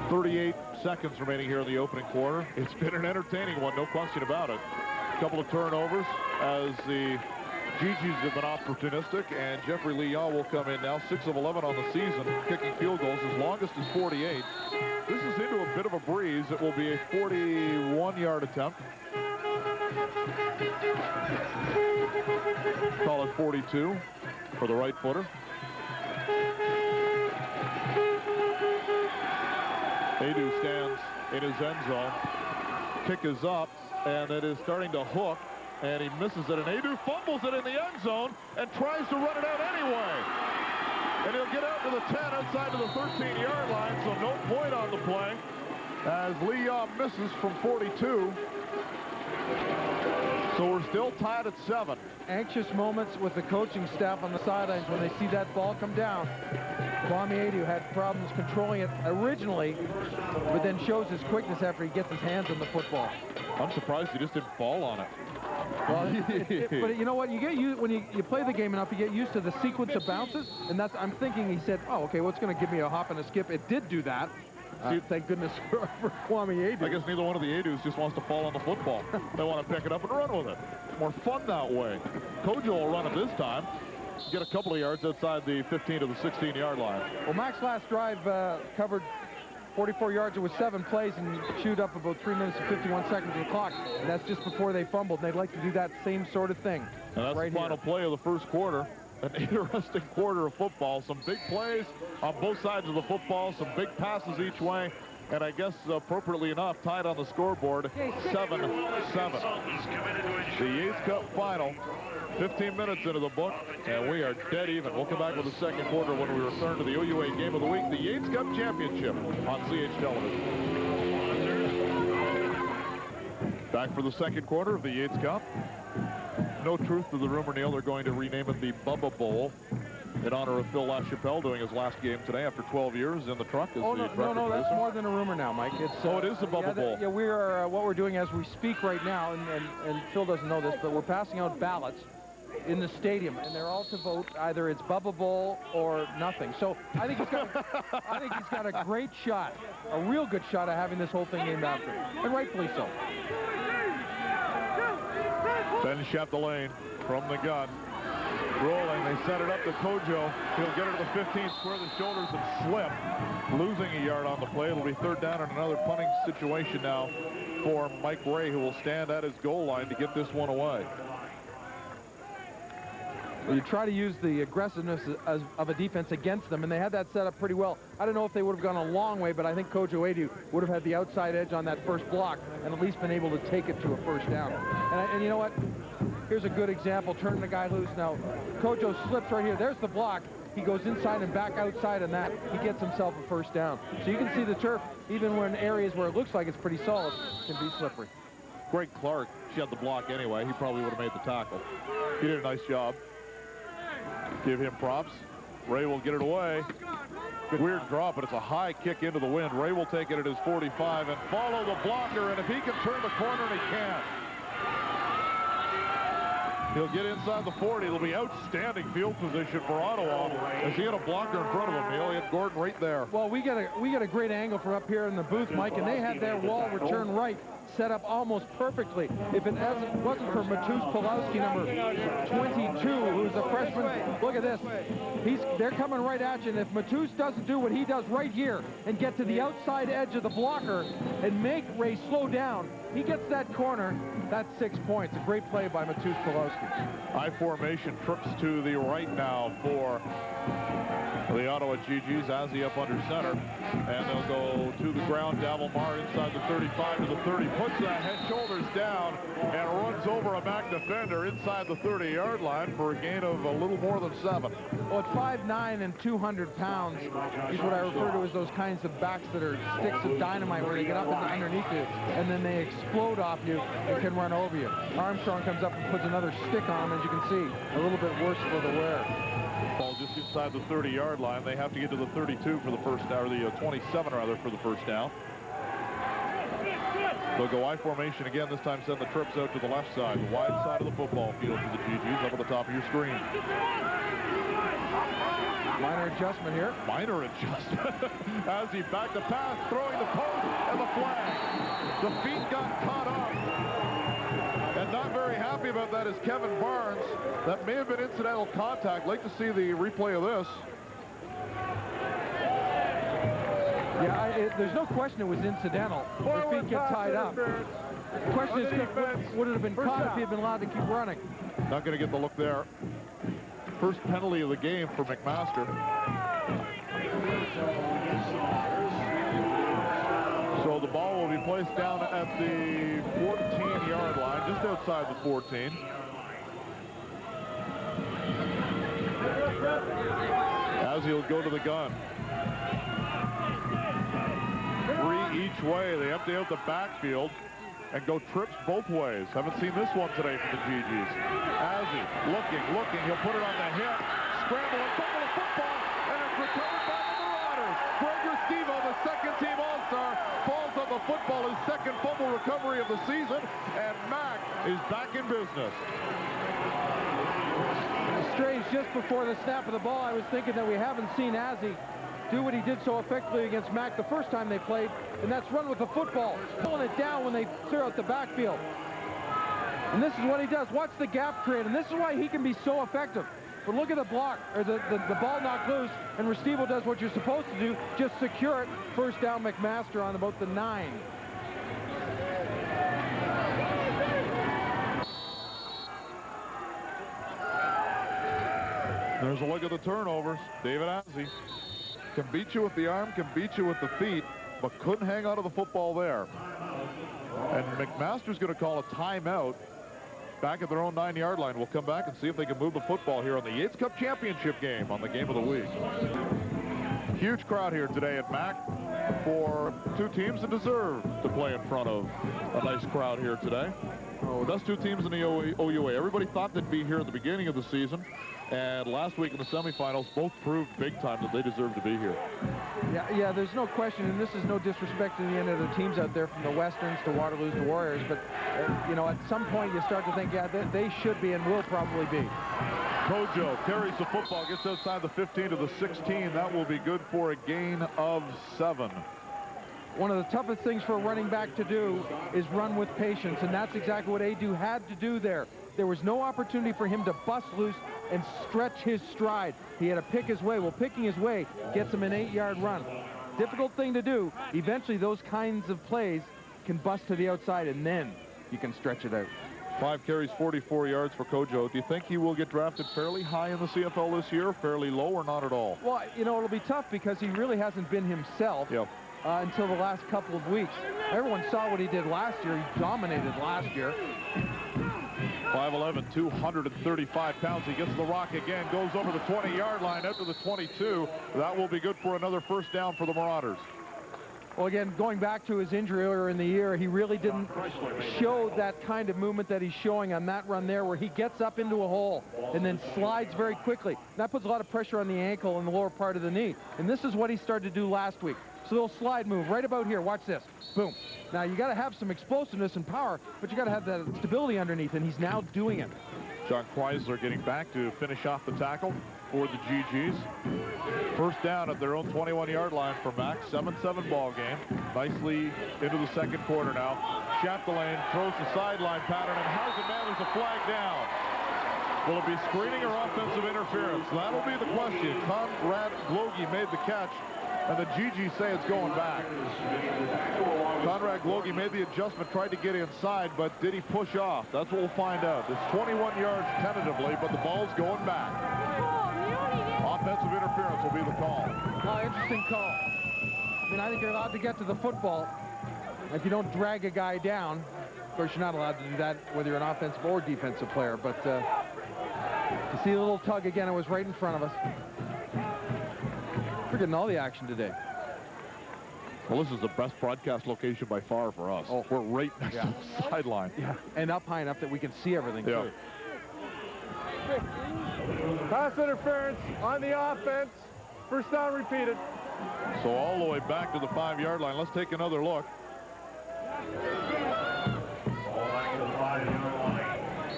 38 seconds remaining here in the opening quarter. It's been an entertaining one, no question about it. A couple of turnovers as the Gigi's have been opportunistic, and Jeffrey Leon will come in now, 6 of 11 on the season, kicking field goals. His longest is 48. This is into a bit of a breeze. It will be a 41-yard attempt. Call it 42 for the right footer. Adu stands in his end zone. Kick is up, and it is starting to hook, and he misses it, and Adu fumbles it in the end zone and tries to run it out anyway. And he'll get out to the 10 outside to the 13-yard line, so no point on the play as Leon misses from 42. So we're still tied at 7. Anxious moments with the coaching staff on the sidelines when they see that ball come down. Kwame Adu had problems controlling it originally, but then shows his quickness after he gets his hands on the football. I'm surprised he just didn't fall on it. Well, but you know what? You get used when you play the game enough, you get used to the sequence of bounces, and that's. I'm thinking he said, "Oh, okay, what's going to give me a hop and a skip?" It did do that. Thank goodness for Kwame Adu. I guess neither one of the Adus just wants to fall on the football. They want to pick it up and run with it. It's more fun that way. Kojo will run it this time. Get a couple of yards outside the 15 to the 16-yard line. Well, Mac's last drive covered 44 yards. It was 7 plays and chewed up about 3 minutes and 51 seconds of the clock. And that's just before they fumbled. And they'd like to do that same sort of thing. And that's right the final play of the first quarter. An interesting quarter of football. Some big plays on both sides of the football. Some big passes each way. And I guess appropriately enough, tied on the scoreboard, 7-7. The Yates Cup final 15 minutes into the book, and we are dead even. We'll come back with the second quarter when we return to the OUA Game of the Week, the Yates Cup Championship on CH Television. Back for the second quarter of the Yates Cup. No truth to the rumor, Neil. They're going to rename it the Bubba Bowl in honor of Phil LaChapelle doing his last game today after 12 years in the truck as no, truck that's producer. more than a rumor now, Mike. It's it is the Bubba Bowl. Yeah, we are. What we're doing as we speak right now, and Phil doesn't know this, but we're passing out ballots in the stadium, and they're all to vote. Either it's Bubba Bowl or nothing. So I think he's got a great shot, a real good shot at having this whole thing named after him, and rightfully so. Ben Chapdelaine from the gun. Rolling, they set it up to Kojo. He'll get it to the 15, square the shoulders and slip, losing a yard on the play. It'll be third down and another punting situation now for Mike Ray, who will stand at his goal line to get this one away. Well, you try to use the aggressiveness of a defense against them, and they had that set up pretty well. I don't know if they would have gone a long way, but I think Kojo Edu would have had the outside edge on that first block and at least been able to take it to a first down. And you know what? Here's a good example, turning the guy loose. Now, Kojo slips right here. There's the block. He goes inside and back outside on that. He gets himself a first down. So you can see the turf, even when areas where it looks like it's pretty solid, can be slippery. Greg Clark shed the block anyway. He probably would have made the tackle. He did a nice job. Give him props. Ray will get it away. Weird drop, but it's a high kick into the wind. Ray will take it at his 45 and follow the blocker, and if he can turn the corner, and he can. He'll get inside the 40. It'll be outstanding field position for Ottawa as he had a blocker in front of him. He had Gordon right there. Well, we got a great angle from up here in the booth, Mike, and they had their wall return right set up almost perfectly. If it wasn't for Matus Pulowski, number 22, who's a freshman, look at this. They're coming right at you, and if Matus doesn't do what he does right here and get to the outside edge of the blocker and make Ray slow down, he gets that corner. That's 6 points. A great play by Matus Pulowski. High formation, trips to the right now for the Ottawa GGs. Azzi up under center, and they'll go to the ground. Davelmar inside the 35 to the 30, puts the head shoulders down and runs over a Mac defender inside the 30-yard line for a gain of a little more than 7. Well, at 5'9" and 200 pounds, is what I refer to as those kinds of backs that are sticks of dynamite, where they get up and underneath you, and then they explode off you and can run over you. Armstrong comes up and puts another stick on him, as you can see, a little bit worse for the wear. Ball just inside the 30-yard line. They have to get to the 32 for the first down, or the 27 rather, for the first down. They'll go I formation again. This time send the trips out to the left side, the wide side of the football field for the GGs, up at the top of your screen. Minor adjustment here. Minor adjustment. As he backed the pass, throwing the post and the flag. The feet got caught up. And not very happy about that is Kevin Barnes. That may have been incidental contact. Like to see the replay of this. Yeah, there's no question it was incidental. Their feet get tied up. The question is, would it have been caught if he had been allowed to keep running? Not going to get the look there. First penalty of the game for McMaster. So the ball will be placed down at the 14-yard line, just outside the 14. As he'll go to the gun. 3 each way. They empty out the backfield and go trips both ways. Haven't seen this one today from the GGs. Azzi looking. He'll put it on the hip. Scramble and fumble the football, and it's recovered by the Marauders. Greg Restivo, the second-team All-Star, falls on the football, his second fumble recovery of the season, and Mac is back in business. Strange, just before the snap of the ball, I was thinking that we haven't seen Azzi do what he did so effectively against Mac the first time they played, and that's run with the football, pulling it down when they clear out the backfield. And this is what he does. Watch the gap create, and this is why he can be so effective. But look at the block, or the ball knocked loose, and Restivo does what you're supposed to do, just secure it. First down, McMaster on about the 9. There's a look at the turnovers. David Azzi can beat you with the arm, can beat you with the feet, but couldn't hang out of the football there. And McMaster's going to call a timeout back at their own 9-yard line. We'll come back and see if they can move the football here on the Yates Cup Championship game on the Game of the Week. Huge crowd here today at MAC for two teams that deserve to play in front of a nice crowd here today. Best two teams in the OUA. Everybody thought they'd be here at the beginning of the season, and last week in the semifinals, both proved big time that they deserve to be here. Yeah, there's no question, and this is no disrespect to the end of the teams out there, from the Westerns to Waterloos to Warriors, but you know, at some point you start to think, yeah, they should be and will probably be. Kojo carries the football, gets outside the 15 to the 16. That will be good for a gain of 7. One of the toughest things for a running back to do is run with patience, and that's exactly what Adu had to do there. There was no opportunity for him to bust loose and stretch his stride. He had to pick his way. Well, picking his way gets him an 8-yard run. Difficult thing to do. Eventually, those kinds of plays can bust to the outside, and then you can stretch it out. 5 carries, 44 yards for Kojo. Do you think he will get drafted fairly high in the CFL this year, fairly low, or not at all? Well, you know, it'll be tough because he really hasn't been himself. Yep. Until the last couple of weeks. Everyone saw what he did last year. He dominated last year. 5'11", 235 pounds. He gets the rock again, goes over the 20-yard line out to the 22. That will be good for another first down for the Marauders. Well, again, going back to his injury earlier in the year, he really didn't show that kind of movement that he's showing on that run there, where he gets up into a hole and then slides very quickly. That puts a lot of pressure on the ankle and the lower part of the knee. And this is what he started to do last week. So they'll slide move right about here. Watch this. Boom. Now, you got to have some explosiveness and power, but you got to have that stability underneath, and he's now doing it. John Chrysler getting back to finish off the tackle for the GGs. First down at their own 21-yard line for Mac. 7-7 ball game. Nicely into the second quarter now. Chapdelaine throws the sideline pattern, and how's it man? There's a flag down. Will it be screening or offensive interference? That'll be the question. Conrad Glogie made the catch, and the GGs say it's going back. Conrad Glogie made the adjustment, tried to get inside, but did he push off? That's what we'll find out. It's 21 yards tentatively, but the ball's going back. Offensive interference will be the call. Oh, interesting call. I mean, I think you're allowed to get to the football. If you don't drag a guy down, of course, you're not allowed to do that whether you're an offensive or defensive player, but to see a little tug again, it was right in front of us. We're getting all the action today. Well, this is the best broadcast location by far for us. Oh, we're right next to the sideline. Yeah, and up high enough that we can see everything, too. Pass interference on the offense. First down repeated. So all the way back to the 5-yard line. Let's take another look.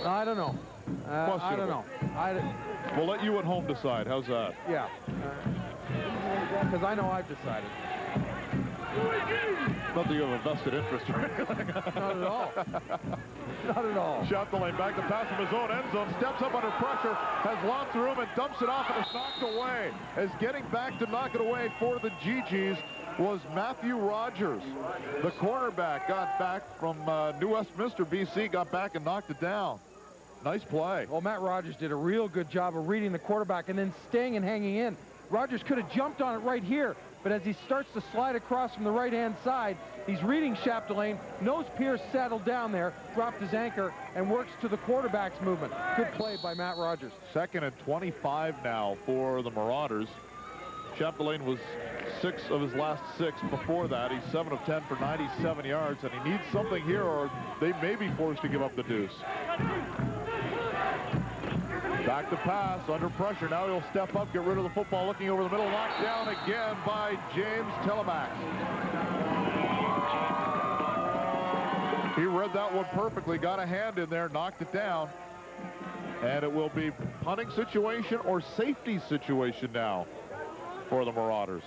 I don't know. I don't know. We'll let you at home decide. How's that? Yeah. Because I know I've decided. Not that you have a vested interest or anything. Not at all. Not at all. Chapdelaine back to pass from his own end zone, steps up under pressure, has lots of room and dumps it off, and it's knocked away. As getting back to knock it away for the GGs was Matthew Rogers. The cornerback got back from New Westminster, BC, got back and knocked it down. Nice play. Well, Matt Rogers did a real good job of reading the quarterback and then staying and hanging in. Rogers could have jumped on it right here, but as he starts to slide across from the right-hand side, he's reading Chapdelaine, knows Pierce settled down there, dropped his anchor, and works to the quarterback's movement. Good play by Matt Rogers. 2nd and 25 now for the Marauders. Chapdelaine was 6 of his last 6 before that. He's 7 of 10 for 97 yards, and he needs something here or they may be forced to give up the deuce. Back to pass, under pressure. Now he'll step up, get rid of the football, looking over the middle, knocked down again by James Telemax. He read that one perfectly, got a hand in there, knocked it down. And it will be punting situation or safety situation now for the Marauders.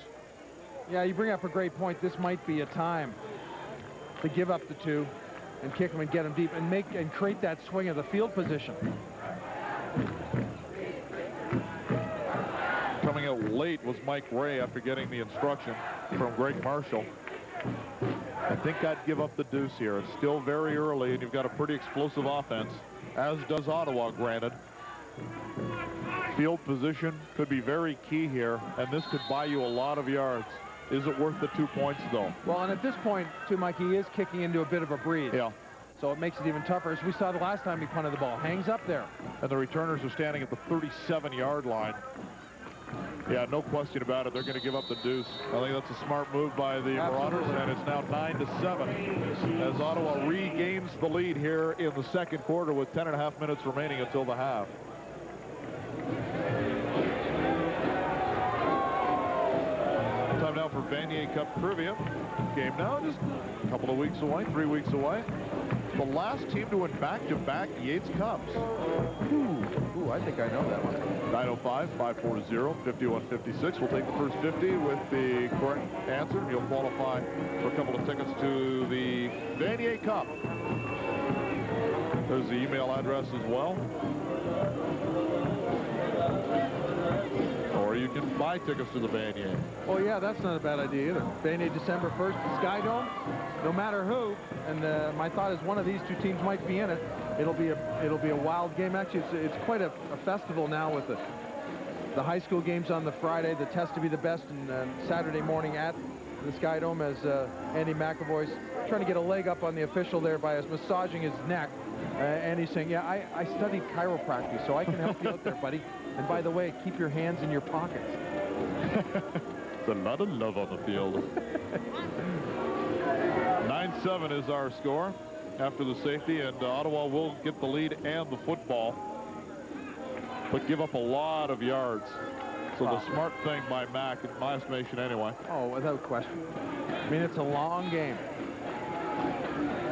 Yeah, you bring up a great point. This might be a time to give up the 2 and kick them and get them deep and create that swing of the field position. Coming out late was Mike Ray after getting the instruction from Greg Marshall. I think I'd give up the deuce here. It's still very early, and you've got a pretty explosive offense, as does Ottawa, granted. Field position could be very key here, and this could buy you a lot of yards. Is it worth the 2 points, though? Well, and at this point, too, Mike, he is kicking into a bit of a breeze. Yeah. So it makes it even tougher, as we saw the last time he punted the ball. Hangs up there. And the returners are standing at the 37-yard line. Yeah, no question about it. They're going to give up the deuce. I think that's a smart move by the Marauders, and it's now 9-7 as Ottawa regains the lead here in the second quarter with 10.5 minutes remaining until the half. Time now for Vanier Cup trivia. Game now just a couple of weeks away, 3 weeks away. The last team to win back-to-back Yates Cups. Ooh, I think I know that one. 905-540-5156. We'll take the first 50 with the correct answer. You'll qualify for a couple of tickets to the Vanier Cup. There's the email address as well. Or you can buy tickets to the Vanier. Oh, yeah, that's not a bad idea either. Vanier December 1st, the Sky Dome, no matter who. And my thought is one of these two teams might be in it. It'll be a wild game. Actually, it's quite a festival now with the high school games on the Friday, the test to be the best, and Saturday morning at the Sky Dome as Andy McAvoy's trying to get a leg up on the official there by massaging his neck. And he's saying, yeah, I studied chiropractic, so I can help you out there, buddy. And by the way, keep your hands in your pockets. It's a lot of love on the field. 9-7 is our score after the safety, and Ottawa will get the lead and the football, but give up a lot of yards. So the smart thing by Mac, in my estimation anyway. Oh, without question. I mean, it's a long game.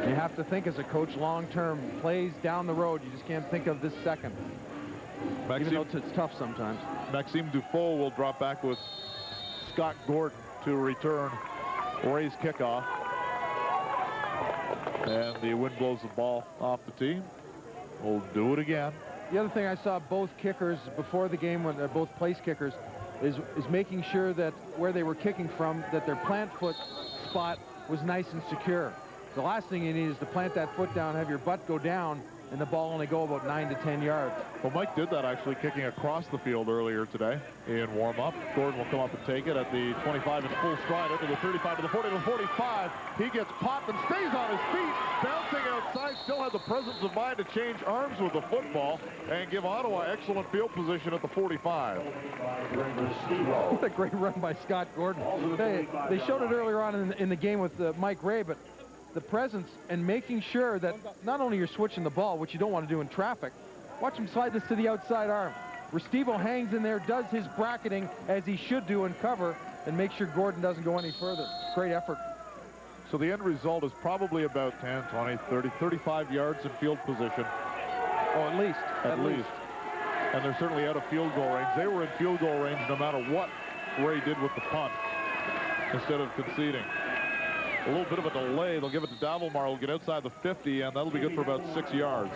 You have to think as a coach long-term, plays down the road. You just can't think of this second. Even though it's tough sometimes. Maxime Dufault will drop back with Scott Gordon to return Ray's kickoff. And the wind blows the ball off the tee. We'll do it again. The other thing I saw both kickers before the game, when they're both place kickers, is making sure that where they were kicking from, that their plant foot spot was nice and secure. The last thing you need is to plant that foot down, have your butt go down, and the ball only go about 9 to 10 yards. Well, Mike did that actually kicking across the field earlier today in warm-up. Gordon will come up and take it at the 25 in full stride, over the 35 to the 40 to the 45. He gets popped and stays on his feet, bouncing outside, still had the presence of mind to change arms with the football and give Ottawa excellent field position at the 45. What a great run by Scott Gordon. They showed it earlier on in the game with Mike Ray, but the presence and making sure that not only you're switching the ball, which you don't want to do in traffic, watch him slide this to the outside arm. Restivo hangs in there, does his bracketing as he should do in cover, and make sure Gordon doesn't go any further. Great effort. So the end result is probably about 10, 20, 30, 35 yards in field position. Oh, at least. At least. And they're certainly out of field goal range. They were in field goal range no matter what Ray did with the punt instead of conceding. A little bit of a delay. They'll give it to Davilmar. He'll get outside the 50, and that'll be good for about 6 yards.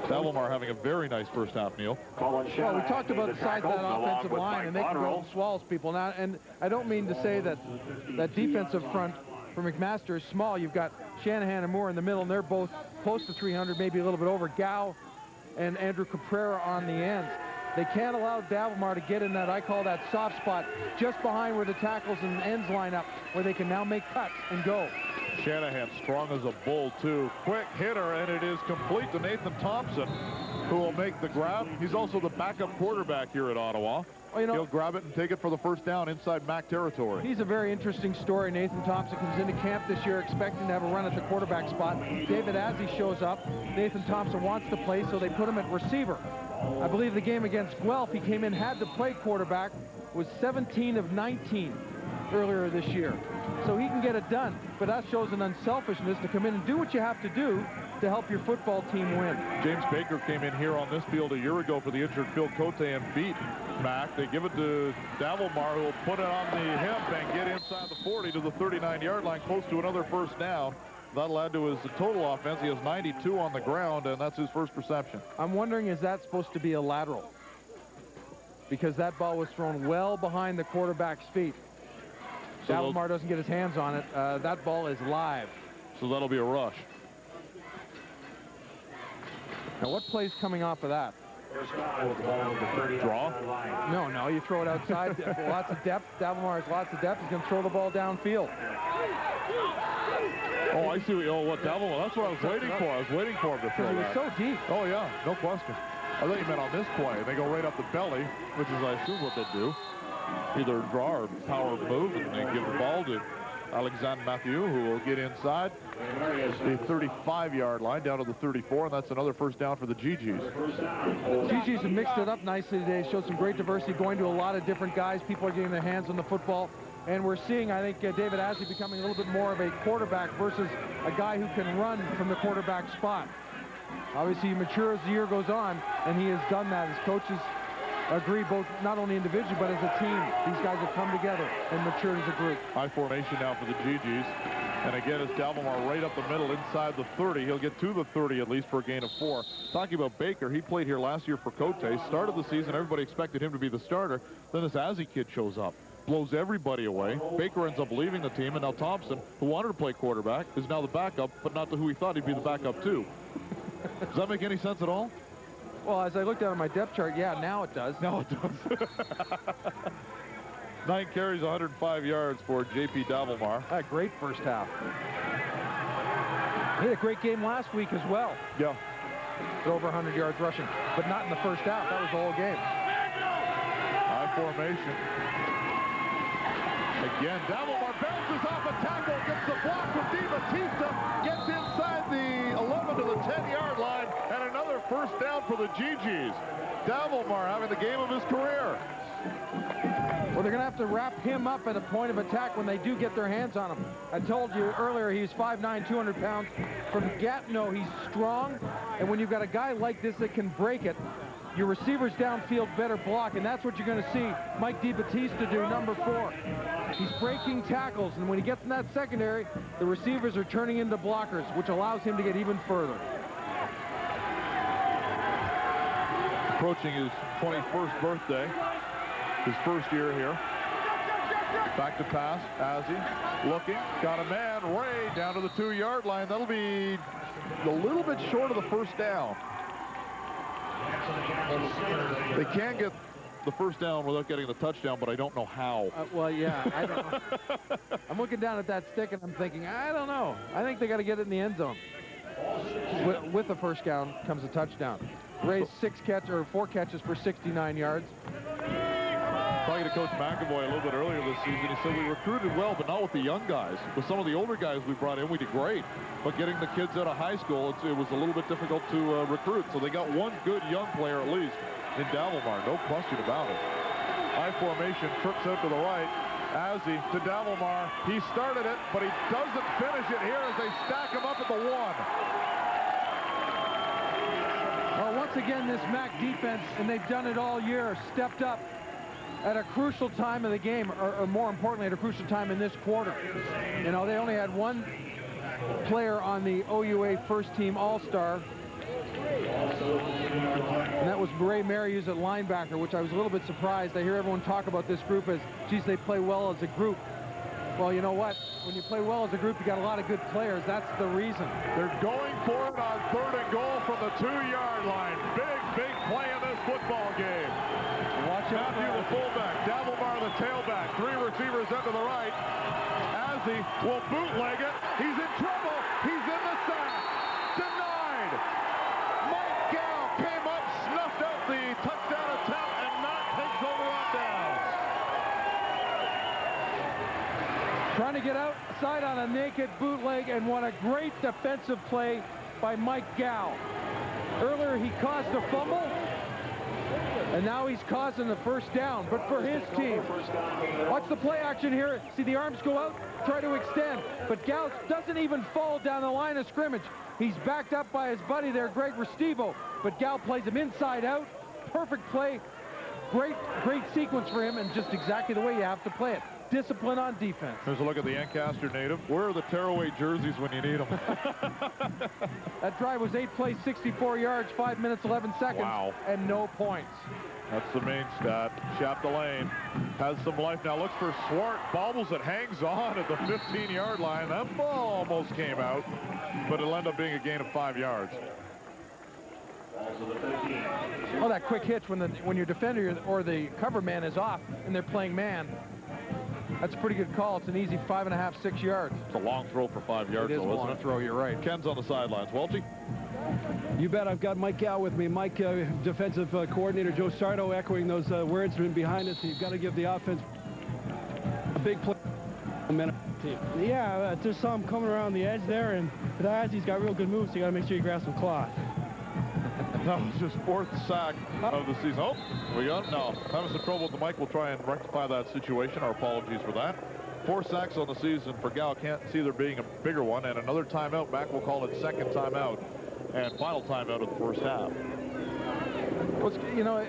Davilmar having a very nice first half, Neil. Well, we talked about the size of that offensive line, and they can go and swallow people now. And I don't mean to say that that defensive front for McMaster is small. You've got Shanahan and Moore in the middle, and they're both close to 300, maybe a little bit over. Gow and Andrew Caprera on the ends. They can't allow Davilmar to get in that, I call that soft spot, just behind where the tackles and ends line up, where they can now make cuts and go. Shanahan strong as a bull, too. Quick hitter, and it is complete to Nathan Thompson, who will make the grab. He's also the backup quarterback here at Ottawa. Well, you know, he'll grab it and take it for the first down inside Mac territory. He's a very interesting story. Nathan Thompson comes into camp this year expecting to have a run at the quarterback spot. David Azzi shows up. Nathan Thompson wants to play, so they put him at receiver. I believe the game against Guelph, he came in, had to play quarterback, was 17 of 19 earlier this year. So he can get it done, but that shows an unselfishness to come in and do what you have to do to help your football team win. James Baker came in here on this field a year ago for the injured Phil Cote and beat Mac. They give it to Davilmar, who will put it on the hip and get inside the 40 to the 39-yard line, close to another first down. That'll add to his total offense. He has 92 on the ground, and that's his first reception. I'm wondering, is that supposed to be a lateral? Because that ball was thrown well behind the quarterback's feet. So Davilmar doesn't get his hands on it. That ball is live. So that'll be a rush. Now, what play's coming off of that? Draw? No, you throw it outside. Lots of depth. Davilmar has lots of depth. He's going to throw the ball downfield. Oh, I see. What Davil? That's what I was waiting for. I was waiting for him to throw Because he was that. so deep. Oh, yeah, no question. I thought you meant on this play. They go right up the belly, which is, I assume, what they do. Either draw or power move, and they give the ball to Alexandre Mathieu, who will get inside the 35-yard line down to the 34, and that's another first down for the GGs. GGs have mixed it up nicely today. Showed some great diversity, going to a lot of different guys. People are getting their hands on the football. And we're seeing, I think, David Asley becoming a little bit more of a quarterback versus a guy who can run from the quarterback spot. Obviously, he matures as the year goes on, and he has done that. His coaches agree, both not only individually but as a team. These guys have come together and matured as a group. High formation now for the GGs. And again, it's Dalvomar right up the middle inside the 30. He'll get to the 30 at least for a gain of 4. Talking about Baker, he played here last year for Cote. Started the season, everybody expected him to be the starter. Then this Azzy kid shows up, blows everybody away. Baker ends up leaving the team, and now Thompson, who wanted to play quarterback, is now the backup, but not to who he thought he'd be the backup to. Does that make any sense at all? Well, as I looked down at my depth chart, yeah, now it does. Now it does. 9 carries, 105 yards for J.P. Davomar. A great first half. He had a great game last week as well. Yeah. With over 100 yards rushing, but not in the first half. That was the whole game. High formation. Again, Davomar bounces off a tackle, gets the block from DiBattista, gets inside the 11 to the 10-yard line, and another first down for the GGs. Davomar having the game of his career. Well, they're going to have to wrap him up at a point of attack when they do get their hands on him. I told you earlier he's 5'9", 200 pounds. From Gatineau, he's strong, and when you've got a guy like this that can break it, your receivers downfield better block, and that's what you're going to see Mike DiBattista do, number 4. He's breaking tackles, and when he gets in that secondary, the receivers are turning into blockers, which allows him to get even further. Approaching his 21st birthday, his first year here. Back to pass, Azzy looking, got a man, Ray down to the 2-yard line. That'll be a little bit short of the first down. They can get the first down without getting the touchdown, but I don't know how. Well, yeah, I don't know. I'm looking down at that stick, and I'm thinking, I don't know. I think they got to get it in the end zone. With the first down comes a touchdown. Ray's 4 catches for 69 yards. Talking to Coach McAvoy a little bit earlier this season, he said we recruited well, but not with the young guys. With some of the older guys we brought in, we did great. But getting the kids out of high school, it was a little bit difficult to recruit. So they got one good young player at least in Davomar, no question about it. High formation, trips out to the right. Azzy to Davomar. He started it, but he doesn't finish it here as they stack him up at the 1. Well, once again, this MAC defense, and they've done it all year, stepped up at a crucial time of the game, or more importantly, at a crucial time in this quarter. You know, they only had one player on the OUA first-team All-Star, and that was Ray Marius at linebacker, which I was a little bit surprised. I hear everyone talk about this group as, geez, they play well as a group. Well, you know what? When you play well as a group, you got a lot of good players. That's the reason. They're going for it on 3rd and goal from the 2-yard line. Big play in this football game. Watch out. Matthew, the fullback. Davomar, the tailback. 3 receivers into the right. Azzy will bootleg it. He's in trouble. He's in the sack. Denied. Mike Gow came up, snuffed out the touchdown attempt, and Matt takes over on downs. Trying to get outside on a naked bootleg, and what a great defensive play by Mike Gow. Earlier he caused a fumble, and now he's causing the first down, but for his team. Watch the play action here. See the arms go out, try to extend, but Gow doesn't even fall down the line of scrimmage. He's backed up by his buddy there, Greg Restivo, but Gow plays him inside out. Perfect play. Great sequence for him, and just exactly the way you have to play it. Discipline on defense. Here's a look at the Ancaster native. Where are the tearaway jerseys when you need them? That drive was 8 plays, 64 yards, 5 minutes, 11 seconds, wow, and no points. That's the main stat. Chapdelaine has some life now. Looks for Swart. Bobbles it, hangs on at the 15-yard line. That ball almost came out, but it'll end up being a gain of 5 yards. Oh, that quick hitch when your defender or the cover man is off and they're playing man. That's a pretty good call. It's an easy 5.5, 6 yards. It's a long throw for 5 yards, It is a though, long isn't it? throw, you're right. Ken's on the sidelines. Welchie? You bet. I've got Mike Gow with me. Mike, defensive coordinator Joe Sardo, echoing those words from behind us. You've got to give the offense a big play. Yeah, there's some coming around the edge there, and Ozzy's got real good moves, so you got to make sure you grab some cloth. That was his 4th sack of the season. Oh, we got no. Having some trouble with the mic. We'll try and rectify that situation. Our apologies for that. 4 sacks on the season for Gow. Can't see there being a bigger one. And another timeout. Mac will call it 2nd timeout and final timeout of the 1st half. Well, you know,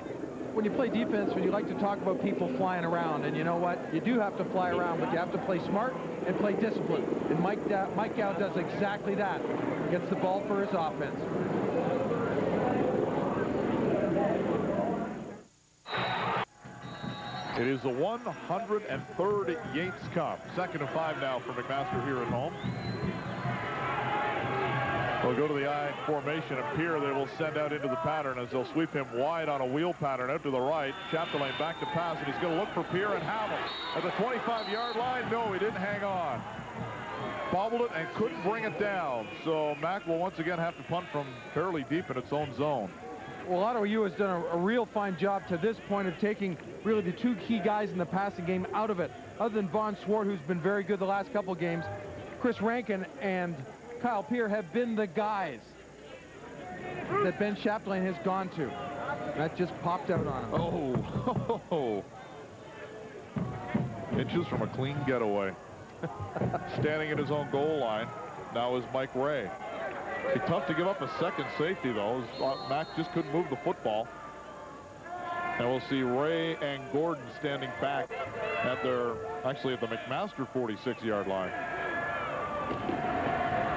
when you play defense, when you like to talk about people flying around, and you know what? You do have to fly around, but you have to play smart and play disciplined. And Mike Gow does exactly that. Gets the ball for his offense. It is the 103rd Yates Cup. 2nd and 5 now for McMaster here at home. They'll go to the I formation, and Pierre they will send out into the pattern as they'll sweep him wide on a wheel pattern out to the right. Chapdelaine back to pass, and he's going to look for Pierre and Hamill at the 25-yard line. No, he didn't hang on. Bobbled it and couldn't bring it down. So Mac will once again have to punt from fairly deep in its own zone. Well, Ottawa U has done a real fine job to this point of taking really the 2 key guys in the passing game out of it. Other than Von Swart, who's been very good the last couple of games, Chris Rankin and Kyle Pierre have been the guys that Ben Chapdelaine has gone to. That just popped out on him. Oh. Inches from a clean getaway. Standing at his own goal line now is Mike Ray. It's tough to give up a second safety, though. Mac just couldn't move the football. And we'll see Ray and Gordon standing back at the McMaster 46-yard line.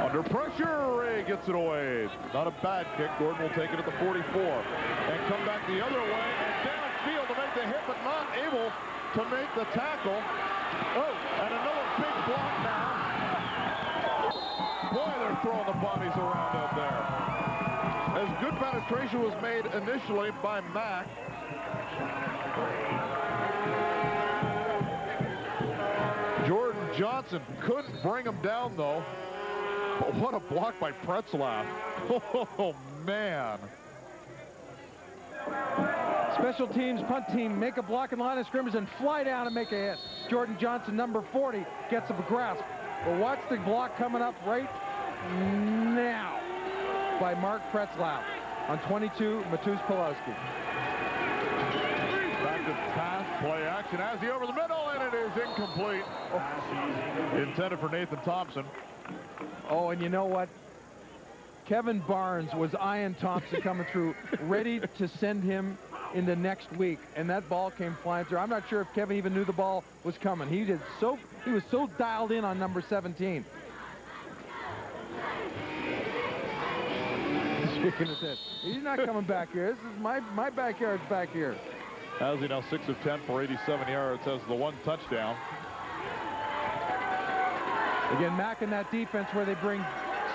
Under pressure, Ray gets it away. Not a bad kick. Gordon will take it at the 44 and come back the other way and downfield to make the hit, but not able to make the tackle. Oh, and another big block now. Boy, they're throwing the bodies around out there. As good penetration was made initially by Mac. Jordan Johnson couldn't bring him down, though. But what a block by Pretzlaff. Oh, man. Special teams, punt team, make a block in line of scrimmage and fly down and make a hit. Jordan Johnson, number 40, gets a grasp. But watch the block coming up right now by Mark Pretzlaff on 22, Mateusz Pulowski. Back to pass, play action, as he over the middle, and it is incomplete. Intended for Nathan Thompson. Oh, and you know what? Kevin Barnes was eyeing Thompson coming through, ready to send him into next week, and that ball came flying through. I'm not sure if Kevin even knew the ball was coming. He was so dialed in on number 17. Shaking his head. He's not coming back here. This is my backyard's back here. As he now 6 of 10 for 87 yards, has the 1 touchdown. Again, Mac in that defense where they bring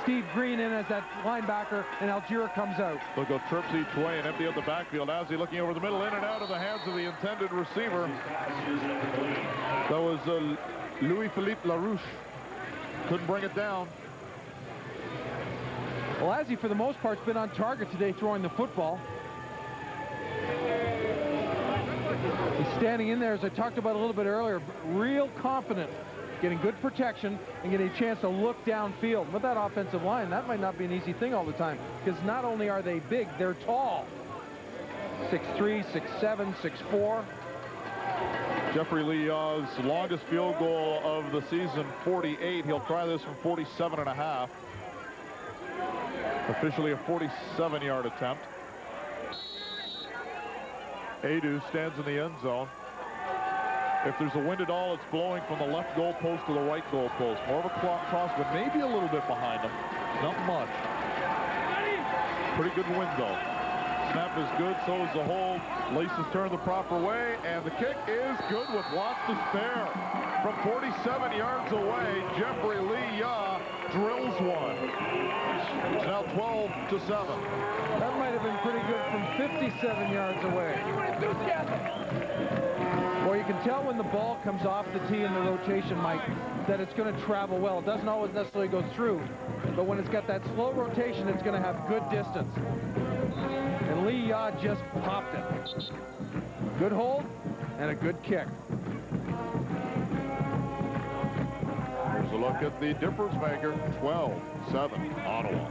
Steve Green in as that linebacker, and Algira comes out. They'll go trips each way and empty out the backfield. As he looking over the middle, in and out of the hands of the intended receiver. That was Louis-Philippe LaRouche. Couldn't bring it down. Well, Azzy, for the most part, has been on target today throwing the football. He's standing in there, as I talked about a little bit earlier, real confident, getting good protection and getting a chance to look downfield. With that offensive line, that might not be an easy thing all the time, because not only are they big, they're tall. 6'3", 6'7", 6'4". Jeffrey Lee Yaw's longest field goal of the season, 48. He'll try this from 47.5. Officially a 47-yard attempt. Adu stands in the end zone. If there's a wind at all, it's blowing from the left goal post to the right goal post. More of a cross, but maybe a little bit behind him. Not much. Pretty good wind, though. Snap is good, so is the hold. Laces turn the proper way, and the kick is good with lots to spare. From 47 yards away, Jeffrey Lee Yaw drills one. It's now 12-7. That might have been pretty good from 57 yards away. Well, you can tell when the ball comes off the tee in the rotation, Mike, that it's going to travel well. It doesn't always necessarily go through, but when it's got that slow rotation, it's going to have good distance. And Lee Yates just popped it. Good hold and a good kick. Here's a look at the difference maker. 12-7 Ottawa.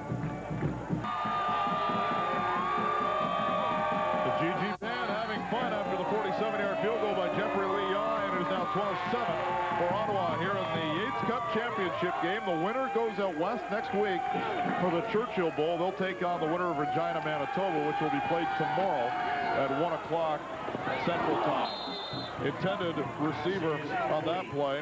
The GG Band having fun after the 47-yard field goal by Jeffrey Lee Yates, and it is now 12-7 for Ottawa here in the Yates Cup Championship game. The winner goes out west next week for the Churchill Bowl. They'll take on the winner of Regina, Manitoba, which will be played tomorrow at 1 o'clock Central Time. Intended receiver on that play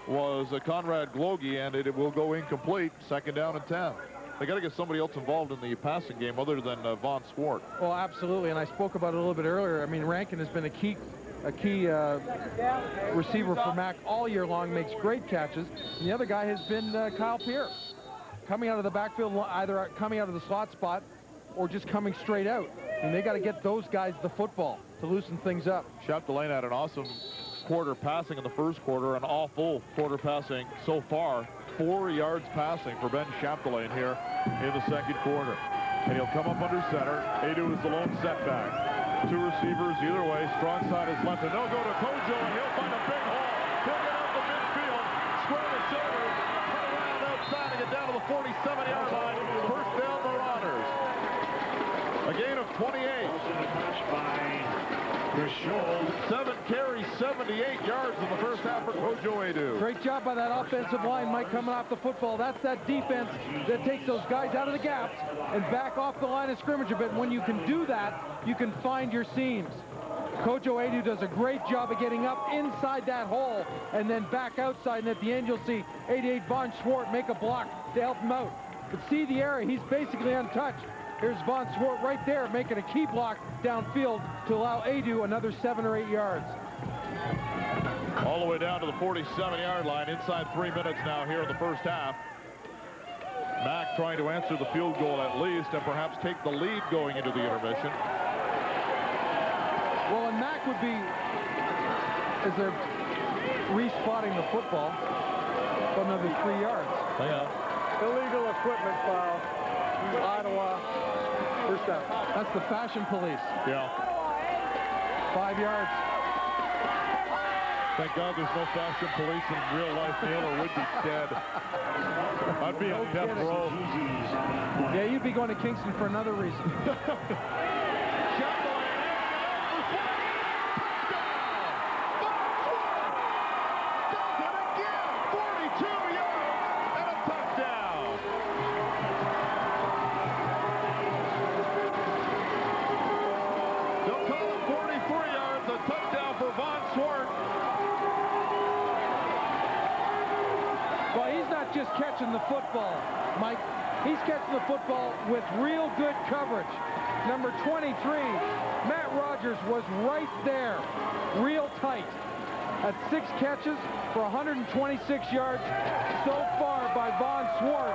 was Conrad Glogie, and it will go incomplete. 2nd down and 10. They got to get somebody else involved in the passing game other than Von Swart. Well, absolutely, and I spoke about it a little bit earlier. I mean, Rankin has been a key receiver for Mac all year long, makes great catches. And the other guy has been Kyle Pierce, coming out of the backfield, either coming out of the slot spot or just coming straight out. And they got to get those guys the football to loosen things up. Chapdelaine had an awesome quarter passing in the first quarter, an awful quarter passing so far. 4 yards passing for Ben Chapdelaine here in the second quarter. And he'll come up under center. Adu is the lone setback. 2 receivers either way. Strong side is left, and they'll go to Kojo, and he'll find a big hole. He'll get out the midfield, square the shoulders, cut around outside and get down to the 47-yard line. First down, Marauders. A gain of 28. 7 carries, 78 yards in the first half for Kojo Adu. Great job by that offensive line, Mike, coming off the football. That's that defense that takes those guys out of the gaps and back off the line of scrimmage a bit. When you can do that, you can find your seams. Kojo Adu does a great job of getting up inside that hole and then back outside, and at the end you'll see 88 Von Swart make a block to help him out. But see the area, he's basically untouched. Here's Von Swart right there making a key block downfield to allow Adu another 7 or 8 yards. All the way down to the 47-yard line. Inside 3 minutes now here in the first half. Mack trying to answer the field goal at least and perhaps take the lead going into the intermission. Well, and Mack would be, as they're respotting the football, for another 3 yards. Oh, yeah. Illegal equipment foul. Ottawa, first down. That's the fashion police. Yeah. 5 yards. Thank God there's no fashion police in real life, Neil, or we'd be dead. I'd be on death row. Yeah, you'd be going to Kingston for another reason. Just catching the football, Mike. He's catching the football with real good coverage. Number 23, Matt Rogers, was right there, real tight. At 6 catches for 126 yards so far by Von Swart.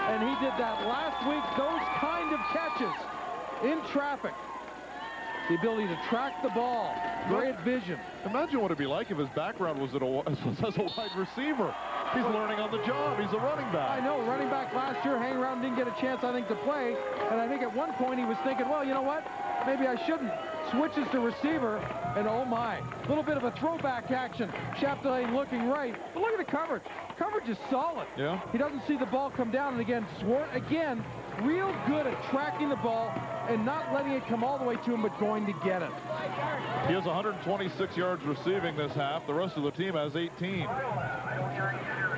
And he did that last week, those kind of catches in traffic. The ability to track the ball, great vision. Imagine what it'd be like if his background was as a wide receiver. He's learning on the job. He's a running back. I know, running back last year, hang around, didn't get a chance, I think, to play. And I think at one point he was thinking, well, you know what? Maybe I shouldn't. Switches to receiver, and oh my. A little bit of a throwback action. Chapdelaine looking right. But look at the coverage. Coverage is solid. Yeah. He doesn't see the ball come down. And again, Swart, again, real good at tracking the ball and not letting it come all the way to him, but going to get it. He has 126 yards receiving this half. The rest of the team has 18.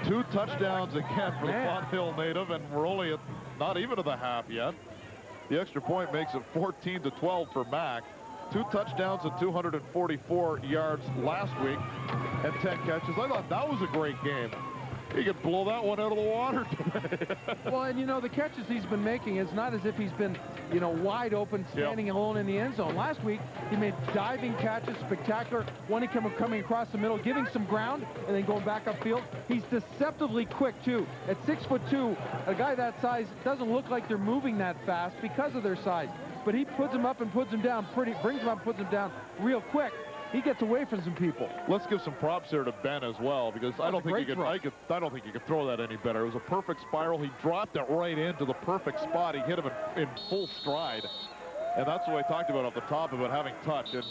2 touchdowns again for the Font Hill native, and we're only at not even to the half yet. The extra point makes it 14-12 for Mack. 2 touchdowns and 244 yards last week and 10 catches. I thought that was a great game. He could blow that one out of the water today. Well, and you know, the catches he's been making, it's not as if he's been, you know, wide open, standing alone in the end zone. Last week, he made diving catches, spectacular. One, he coming across the middle, giving some ground, and then going back upfield. He's deceptively quick, too. At 6'2", a guy that size doesn't look like they're moving that fast because of their size. But he puts him up and puts him down brings him up and puts him down real quick. he gets away from some people. Let's give some props here to Ben as well, because I don't think you could. I don't think you could throw that any better. It was a perfect spiral. He dropped it right into the perfect spot. He hit him in full stride, and that's what I talked about off the top about having touch. And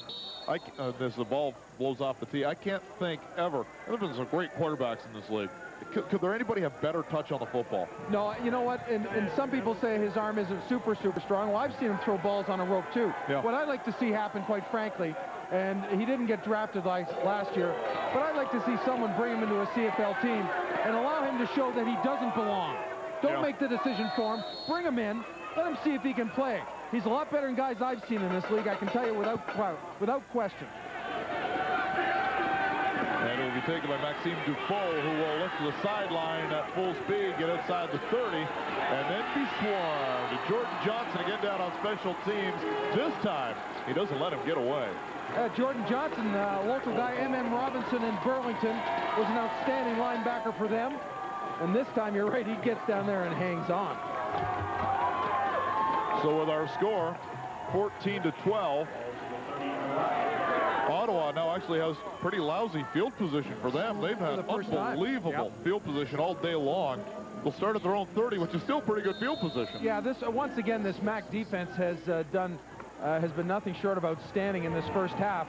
as the ball blows off the tee, I can't think ever. There have been some great quarterbacks in this league. Could there anybody have better touch on the football? No, you know what? And some people say his arm isn't super strong. Well, I've seen him throw balls on a rope too. Yeah. What I'd like to see happen, quite frankly, and he didn't get drafted like last year, but I'd like to see someone bring him into a CFL team and allow him to show that he doesn't belong. Don't make the decision for him. Bring him in. Let him see if he can play. He's a lot better than guys I've seen in this league, I can tell you without question. And it will be taken by Maxime Dufault, who will lift to the sideline at full speed, get outside the 30, and then be swarmed. Jordan Johnson again down on special teams. This time, he doesn't let him get away. Jordan Johnson, local guy, M.M. Robinson in Burlington, was an outstanding linebacker for them. And this time, you're right, he gets down there and hangs on. So with our score, 14-12, Ottawa now actually has pretty lousy field position for them. They've had unbelievable field position all day long. They'll start at their own 30, which is still pretty good field position. Yeah, this once again, this MAC defense has been nothing short of outstanding in this first half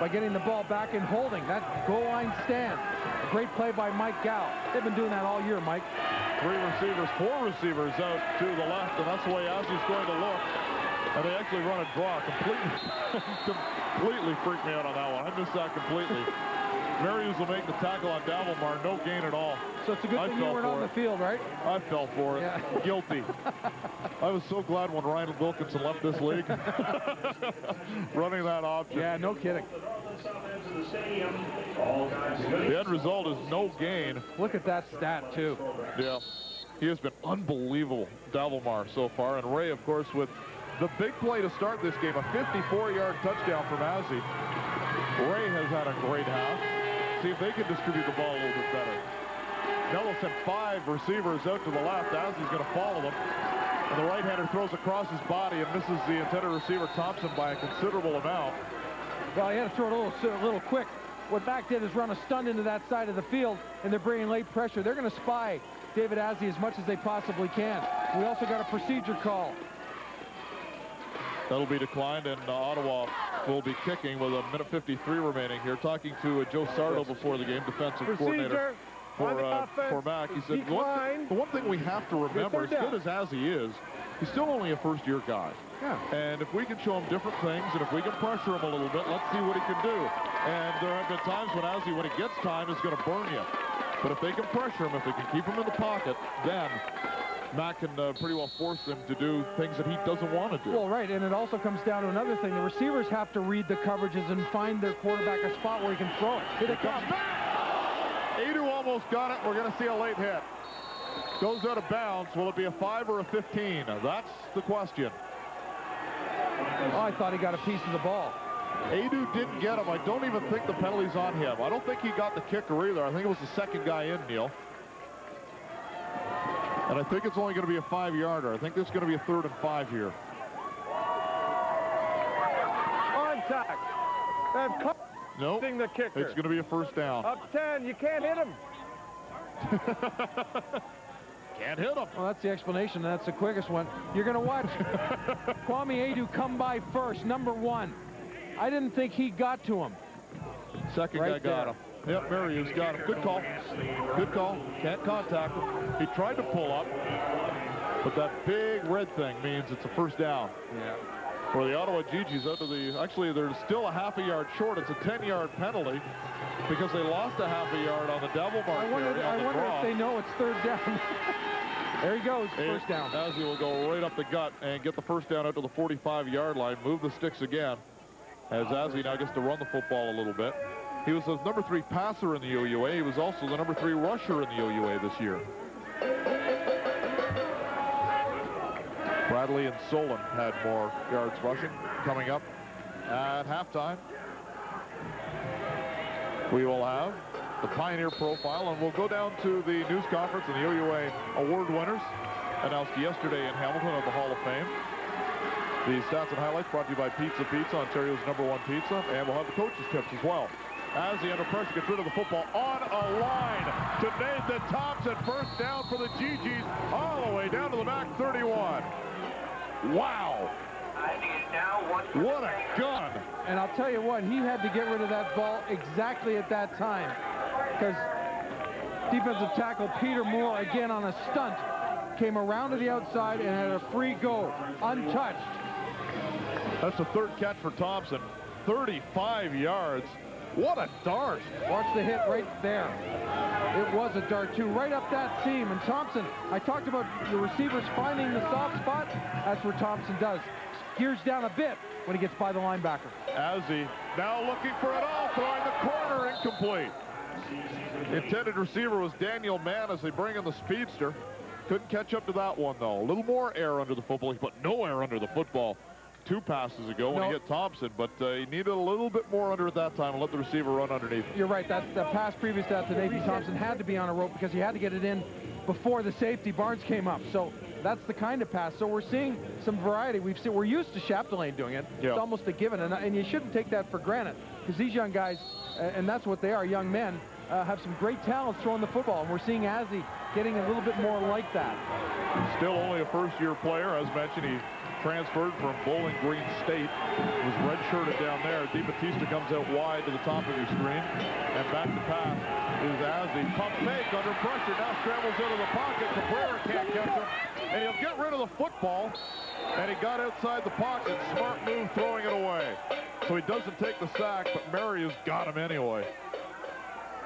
by getting the ball back and holding that goal line stand. A great play by Mike Gow. They've been doing that all year, Mike. 4 receivers out to the left, and that's the way Ozzy's going to look. And they actually run a draw. Completely freaked me out on that one. I missed that completely. Marius will make the tackle on Davilmar. No gain at all. So it's a good thing you weren't on the field, right? I fell for it. Yeah. Guilty. I was so glad when Ryan Wilkinson left this league. Running that option. Yeah, no kidding. The end result is no gain. Look at that stat, too. Yeah. He has been unbelievable, Davilmar, so far. And Ray, of course, with the big play to start this game, a 54-yard touchdown from Azzi. Ray has had a great half. See if they can distribute the ball a little bit better. Now they'll send 5 receivers out to the left. Azzi's going to follow them. And the right-hander throws across his body and misses the intended receiver, Thompson, by a considerable amount. Well, he had to throw it a little quick. What Mac did is run a stunt into that side of the field, and they're bringing late pressure. They're going to spy David Azzi as much as they possibly can. We also got a procedure call. That'll be declined, and Ottawa will be kicking with 1:53 remaining here. Talking to Joe Sardo before the game, defensive coordinator for Mac. He said, the one thing we have to remember, as good as Azzi is, he's still only a first-year guy. Yeah. And if we can show him different things, and if we can pressure him a little bit, let's see what he can do. And there have been times when Azzi, when he gets time, is going to burn you. But if they can pressure him, if they can keep him in the pocket, then Mac can pretty well force him to do things that he doesn't want to do. Well, right, and it also comes down to another thing. The receivers have to read the coverages and find their quarterback a spot where he can throw it. Here they come. Adu almost got it. We're going to see a late hit. Goes out of bounds. Will it be a 5 or a 15? That's the question. Oh, I thought he got a piece of the ball. Adu didn't get him. I don't even think the penalty's on him. I don't think he got the kicker either. I think it was the second guy in, Neil. And I think it's only going to be a 5-yarder. I think there's going to be a 3rd and 5 here. Contact. Nope. The kicker. It's going to be a first down. Up 10. You can't hit him. Can't hit him. Well, that's the explanation. That's the quickest one. You're going to watch Kwame Adu come by first, number 1. I didn't think he got to him. Second guy got him. Yep, Marius got him. Good call. Good call. Can't contact him. He tried to pull up, but that big red thing means it's a first down. Yeah. For the Ottawa Gee-Gees out to the, actually they're still a half a yard short. It's a 10-yard penalty because they lost a half a yard on the Davilmar carry. I wonder if they know it's 3rd down. There he goes, first down. Azzi will go right up the gut and get the first down out to the 45-yard line. Move the sticks again as Azzi now gets to run the football a little bit. He was the number 3 passer in the OUA. He was also the number 3 rusher in the OUA this year. Bradley and Solon had more yards rushing. Coming up at halftime, we will have the Pioneer profile, and we'll go down to the news conference and the OUA award winners announced yesterday in Hamilton at the Hall of Fame. The stats and highlights brought to you by Pizza, Ontario's #1 pizza. And we'll have the coaches' tips as well. As he under pressure gets rid of the football on a line to Nathan Thompson. First down for the GGs all the way down to the back 31. Wow. What a gun. And I'll tell you what, he had to get rid of that ball exactly at that time, because defensive tackle Peter Moore, again on a stunt, came around to the outside and had a free go, untouched. That's the third catch for Thompson. 35 yards. What a dart. Watch the hit right there. It was a dart, too, right up that seam. And Thompson, I talked about the receivers finding the soft spot. That's where Thompson does. Gears down a bit when he gets by the linebacker. Azzi now looking for it all, throwing the corner, incomplete. The intended receiver was Daniel Mann as they bring in the speedster. Couldn't catch up to that one, though. A little more air under the football, but no air under the football 2 passes ago when he hit Thompson, but he needed a little bit more under at that time and let the receiver run underneath. You're right. That pass previous to that to Nathan Thompson had to be on a rope because he had to get it in before the safety Barnes came up. So that's the kind of pass. So we're seeing some variety. We're used to Chapdelaine doing it. Yeah. It's almost a given, and you shouldn't take that for granted, because these young guys, and that's what they are, young men, have some great talents throwing the football, and we're seeing Azzi getting a little bit more like that. Still only a first-year player, as mentioned. He transferred from Bowling Green State, was redshirted down there. DeBattista comes out wide to the top of your screen, and back to pass is Azzi. Pump fake under pressure, now scrambles into the pocket. Cabrera can't catch him, and he'll get rid of the football, and he got outside the pocket. Smart move throwing it away. So he doesn't take the sack, but Marius got him anyway.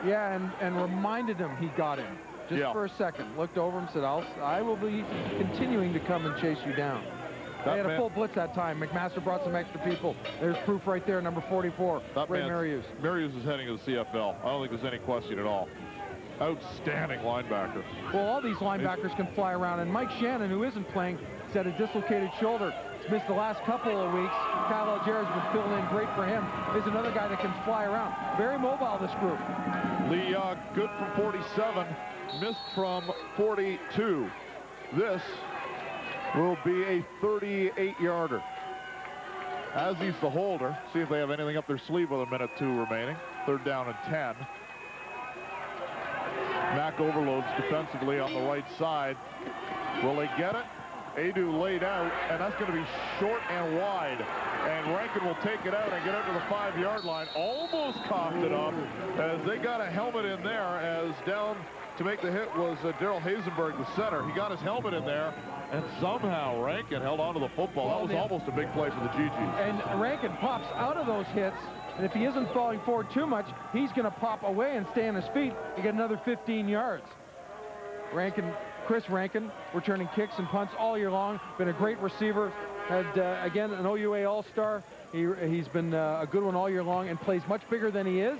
Yeah, and reminded him he got him. Just for a second. Looked over and said, I will be continuing to come and chase you down. They had a full blitz that time. McMaster brought some extra people. There's proof right there, number 44, Ray Marius. Marius is heading to the CFL. I don't think there's any question at all. Outstanding linebacker. Well, all these linebackers can fly around, and Mike Shannon, who isn't playing, has had a dislocated shoulder. He's missed the last couple of weeks. Kyle Algier has been filling in great for him. He's another guy that can fly around. Very mobile, this group. Lee good from 47, missed from 42. This will be a 38-yarder. As he's the holder, see if they have anything up their sleeve with 1:02 remaining. 3rd down and 10. Mack overloads defensively on the right side. Will they get it? Adu laid out, and that's going to be short and wide. And Rankin will take it out and get out to the 5-yard line. Almost coughed it up as they got a helmet in there, as down to make the hit was Daryl Hazenberg, the center. He got his helmet in there, and somehow Rankin held onto the football. That was almost a big play for the GGs. And Rankin pops out of those hits, and if he isn't falling forward too much, he's going to pop away and stay on his feet and get another 15 yards. Chris Rankin, returning kicks and punts all year long. Been a great receiver. Had, again, an OUA All-Star. He's been a good one all year long and plays much bigger than he is.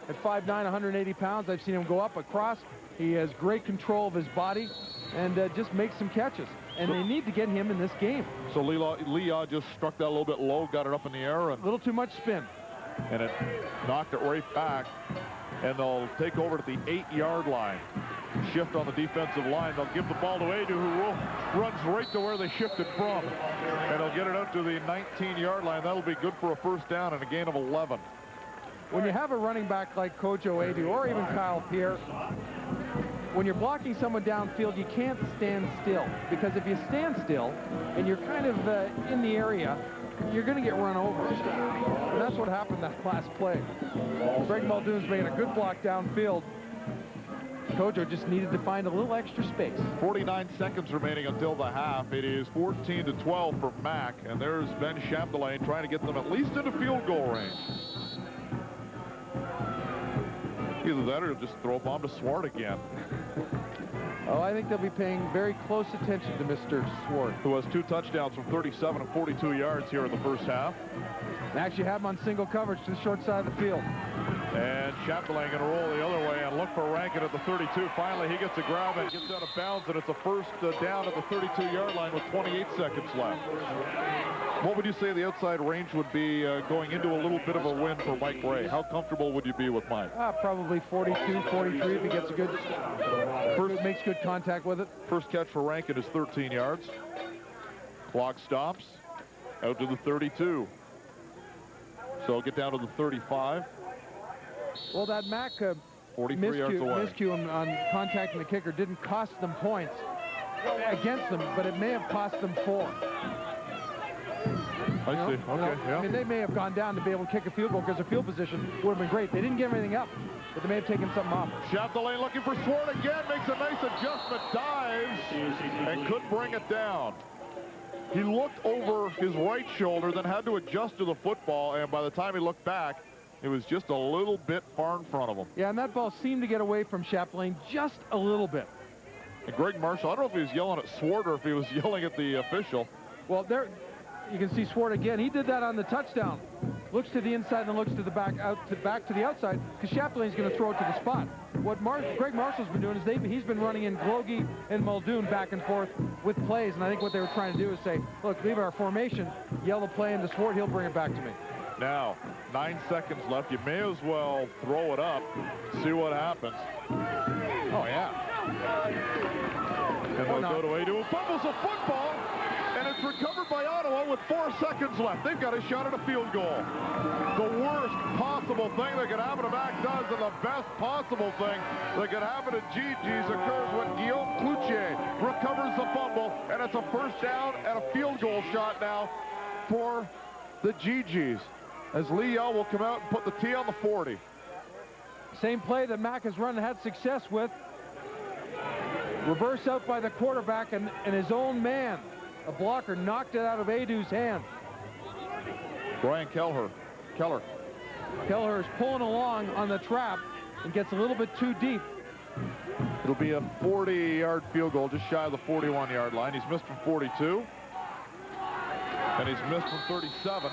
At 5'9", 180 pounds, I've seen him go up across. He has great control of his body and just makes some catches. And they need to get him in this game. So Leah just struck that a little bit low, got it up in the air. And a little too much spin. And it knocked it right back. And they'll take over to the 8-yard line. Shift on the defensive line. They'll give the ball to Adu, who runs right to where they shifted from. And they'll get it out to the 19-yard line. That'll be good for a 1st down and a gain of 11. When you have a running back like Kojo Adu or even Kyle Pierre, when you're blocking someone downfield, you can't stand still. Because if you stand still and you're kind of in the area, you're going to get run over. And that's what happened that last play. Greg Muldoon's making a good block downfield. Kojo just needed to find a little extra space. 49 seconds remaining until the half. It is 14-12 for Mack, and there's Ben Chapdelaine trying to get them at least into field goal range. Either that or just throw a bomb to Swart again. Oh, I think they'll be paying very close attention to Mr. Swart, who has 2 touchdowns from 37 and 42 yards here in the 1st half. They actually have him on single coverage to the short side of the field. And Chapdelaine going to roll the other way and look for Rankin at the 32. Finally, he gets a grab and gets out of bounds, and it's a 1st down at the 32-yard line with 28 seconds left. What would you say the outside range would be going into a little bit of a win for Mike Ray? How comfortable would you be with Mike? Probably 42, 43 if he gets a good, makes good contact with it. 1st catch for Rankin is 13 yards. Clock stops. out to the 32. So get down to the 35. Well, that Mac 43 yards away. miscue on contacting the kicker didn't cost them points against them, but it may have cost them 4. I see. Okay, yeah. I mean, they may have gone down to be able to kick a field goal because their field position would have been great. They didn't give anything up, but they may have taken something off. Chapdelaine looking for Swart again, makes a nice adjustment, dives, and couldn't bring it down. He looked over his right shoulder, then had to adjust to the football, and by the time he looked back, it was just a little bit far in front of him. Yeah, and that ball seemed to get away from Chapdelaine just a little bit. And Greg Marshall, I don't know if he was yelling at Swart or if he was yelling at the official. Well, there you can see Swart again. He did that on the touchdown. Looks to the inside and looks to the back to the outside because Chapdelaine's going to throw it to the spot. What Greg Marshall's been doing is he's been running in Glogie and Muldoon back and forth with plays, and I think what they were trying to do is say, look, leave our formation, yell the play into Swart, he'll bring it back to me. Now, 9 seconds left. You may as well throw it up, see what happens. Oh, yeah. And they'll go to Adu. Fumbles a football, and it's recovered by Ottawa with 4 seconds left. They've got a shot at a field goal. The worst possible thing that could happen to Mac does, and the best possible thing that could happen to GG's occurs when Guillaume Cloutier recovers the fumble, and it's a first down and a field goal shot now for the GG's. As Lee Yell will come out and put the T on the 40. Same play that Mac has run and had success with. Reverse out by the quarterback, and his own man, a blocker, knocked it out of Adu's hand. Brian Keller. Keller is pulling along on the trap and gets a little bit too deep. It'll be a 40-yard field goal, just shy of the 41-yard line. He's missed from 42, and he's missed from 37.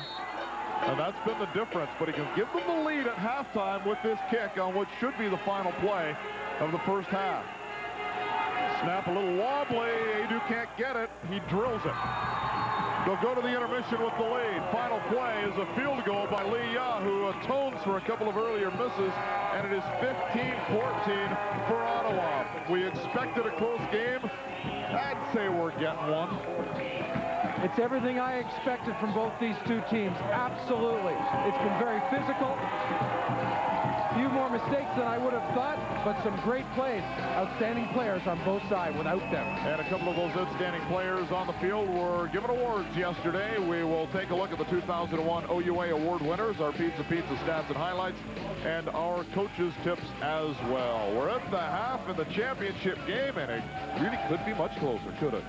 And that's been the difference, but he can give them the lead at halftime with this kick on what should be the final play of the first half. Snap a little wobbly. Adu can't get it. He drills it. They'll go to the intermission with the lead. Final play is a field goal by Lee Ya, who atones for a couple of earlier misses, and it is 15-14 for Ottawa. We expected a close game. I'd say we're getting one. It's everything I expected from both these two teams. Absolutely. It's been very physical. A few more mistakes than I would have thought, but some great plays. Outstanding players on both sides without them. And a couple of those outstanding players on the field were given awards yesterday. We will take a look at the 2001 OUA award winners, our Pizza stats and highlights, and our coaches' tips as well. We're at the half in the championship game, and it really could be much closer, could it?